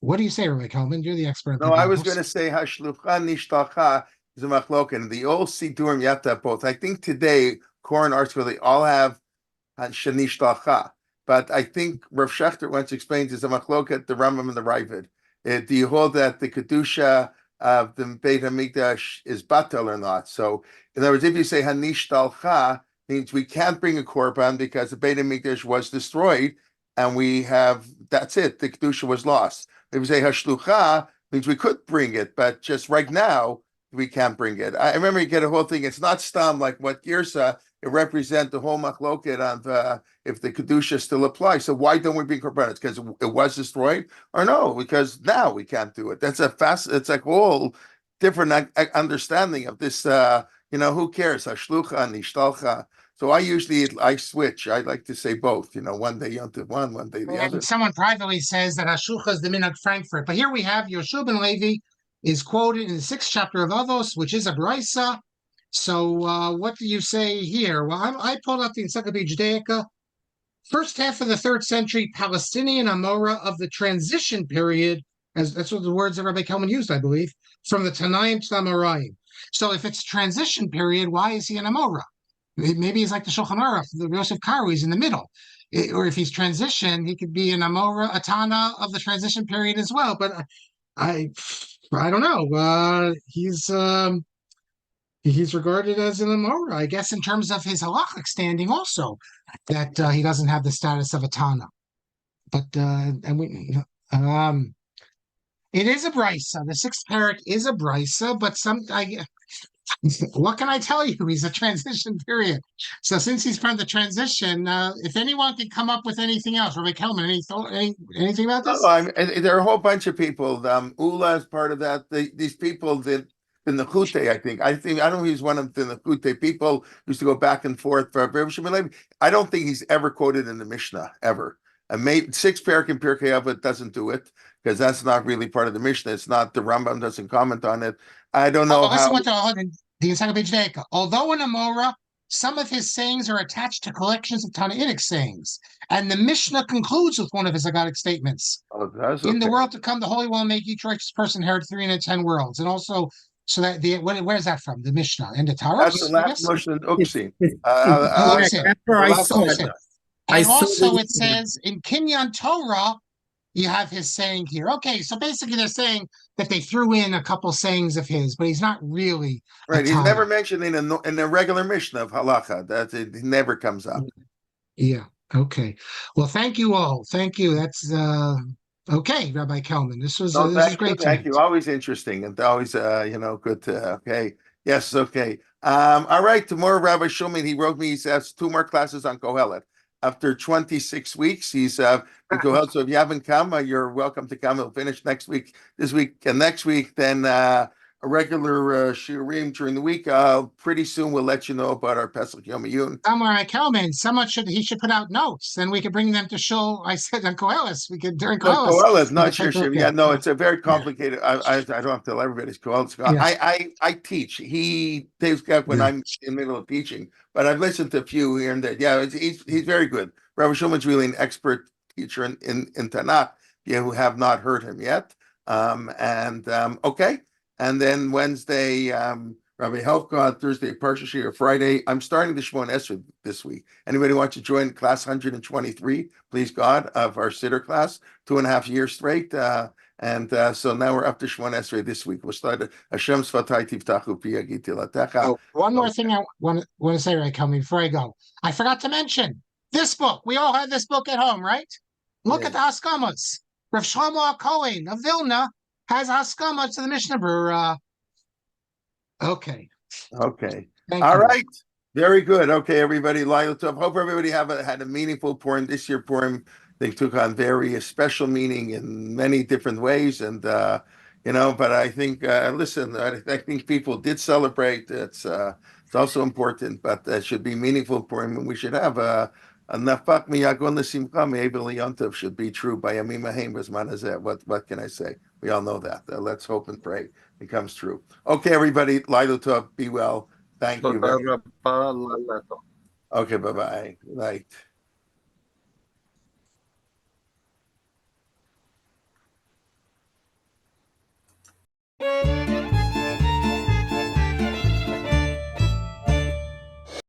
What do you say, Rabbi Kalman? You're the expert. No, I was going to say Hashlucha Nishtacha is a machloken. The old Sidurim you have to have both. I think today, Koran arts really all have Shanishtalcha. But I think Rav Shechter once explains it's a machloket, the Rambam and the Ravid. Do you hold that the kedusha of the Beit Hamikdash is batal or not? So, in other words, if you say Hanishtalcha, means we can't bring a korban because the Beit Hamikdash was destroyed, and that's it. The kedusha was lost. If you say Hashlucha, means we could bring it, but just right now we can't bring it. I remember you get a whole thing. It's not stam like what Girsa. It represents the whole machloket on if the kedusha still applies. So why don't we bring korbanos? Because it was destroyed, or no? Because now we can't do it. That's it's a whole different understanding of this. Who cares? Hashlucha, nishtalcha. So I switch. I like to say both. One day yontiv one day the other. And someone privately says that Hashucha is the minhag Frankfurt. But here we have Yoshua ben Levi is quoted in the 6th chapter of Avos, which is a brisa. So what do you say here? Well, I pulled up the Encyclopedia Judaica. First half of the 3rd century Palestinian Amora of the transition period, as that's what the words that Rabbi Kelman used, I believe, from the Tanaim to the Amoraim. So if it's transition period, why is he an Amora? Maybe he's like the Shulchan Aruch, the Yosef Karo, he's in the middle. Or if he's transition, he could be an Amora, a Tana of the transition period as well. But I don't know. He's regarded as an Amora, I guess, in terms of his halachic standing also, that he doesn't have the status of a Tana. But it is a brisa. The 6th parak is a brisa, but what can I tell you? He's a transition period. So since he's from the transition, if anyone can come up with anything else, Rabbi Kelman, anything about this? There are a whole bunch of people. Ula is part of that. These people that in the Chute, I think. I don't know if he's one of the Chute people used to go back and forth for I don't think he's ever quoted in the Mishnah, ever. And maybe 6 parak in Pirkei Avot doesn't do it, because that's not really part of the Mishnah. It's not, the Rambam doesn't comment on it. I don't know how. The Encyclopedia Judaica. Although in Amora, some of his sayings are attached to collections of Tannaitic sayings, and the Mishnah concludes with one of his Agadic statements. In the world to come, the Holy One will make each righteous person inherit 3 in the 10 worlds. And also, so that where is that from? The Mishnah and the Taros? That's the last Mishnah in Uksi. And also it says in Kinyan Torah, you have his saying here. Okay, so basically they're saying that they threw in a couple sayings of his, but he's not really right. He's never mentioned in a regular Mishnah of halacha. That it never comes up. Yeah. Okay. Well, thank you all. Thank you. That's okay, Rabbi Kelman. This was great. Thank you. Always interesting and always good to okay. Yes. Okay. All right. Tomorrow, Rabbi Shulman, he wrote me. He has 2 more classes on Kohelet. After 26 weeks, he's in Kohelet. So if you haven't come, you're welcome to come. He'll finish next week, this week, and next week. Then a regular shiurim during the week. Pretty soon we'll let you know about our Pesach Yom Iyun. Somewhere, Kelman, he should put out notes, then we could bring them to show. I said on Kohelet, we could during Kohelet. Kohelet, not your yeah, no, it's a very complicated. I don't have to tell everybody's Kohelet. Yeah. I teach. He takes up when I'm in the middle of teaching, but I've listened to a few here and there. Yeah, he's very good. Rabbi Shulman's really an expert teacher in Tanakh. Who have not heard him yet. Okay. And then Wednesday, Rabbi Helfgott, Thursday, Parsha Shir, Friday. I'm starting the Shmon Esrei this week. Anybody want to join class 123, please God, of our Siddur class, 2.5 years straight. So now we're up to Shmon Esrei this week. We'll start Hashem Svatai Tivtachu Pi Yagid Tilatecha. One more thing I want to say, right, Kelman, before I go. I forgot to mention this book. We all have this book at home, right? Look at the Haskamas. Rav Shlomo Cohen of Vilna has Haskama to the Mishnah Berurah. Okay. All right. Very good. Okay, everybody. Hope everybody had a meaningful Purim. This year Purim, they took on very special meaning in many different ways. And, but I think, listen, I think people did celebrate. It's also important, but it should be meaningful Purim. And we should have Nafak miyagon l'simcha me'evel yontav should be true by Yamim Haim b'zman hazeh. What can I say? We all know that. Let's hope and pray it comes true. Okay, everybody. Laila tov. Be well. Thank you. Okay. Bye. Night.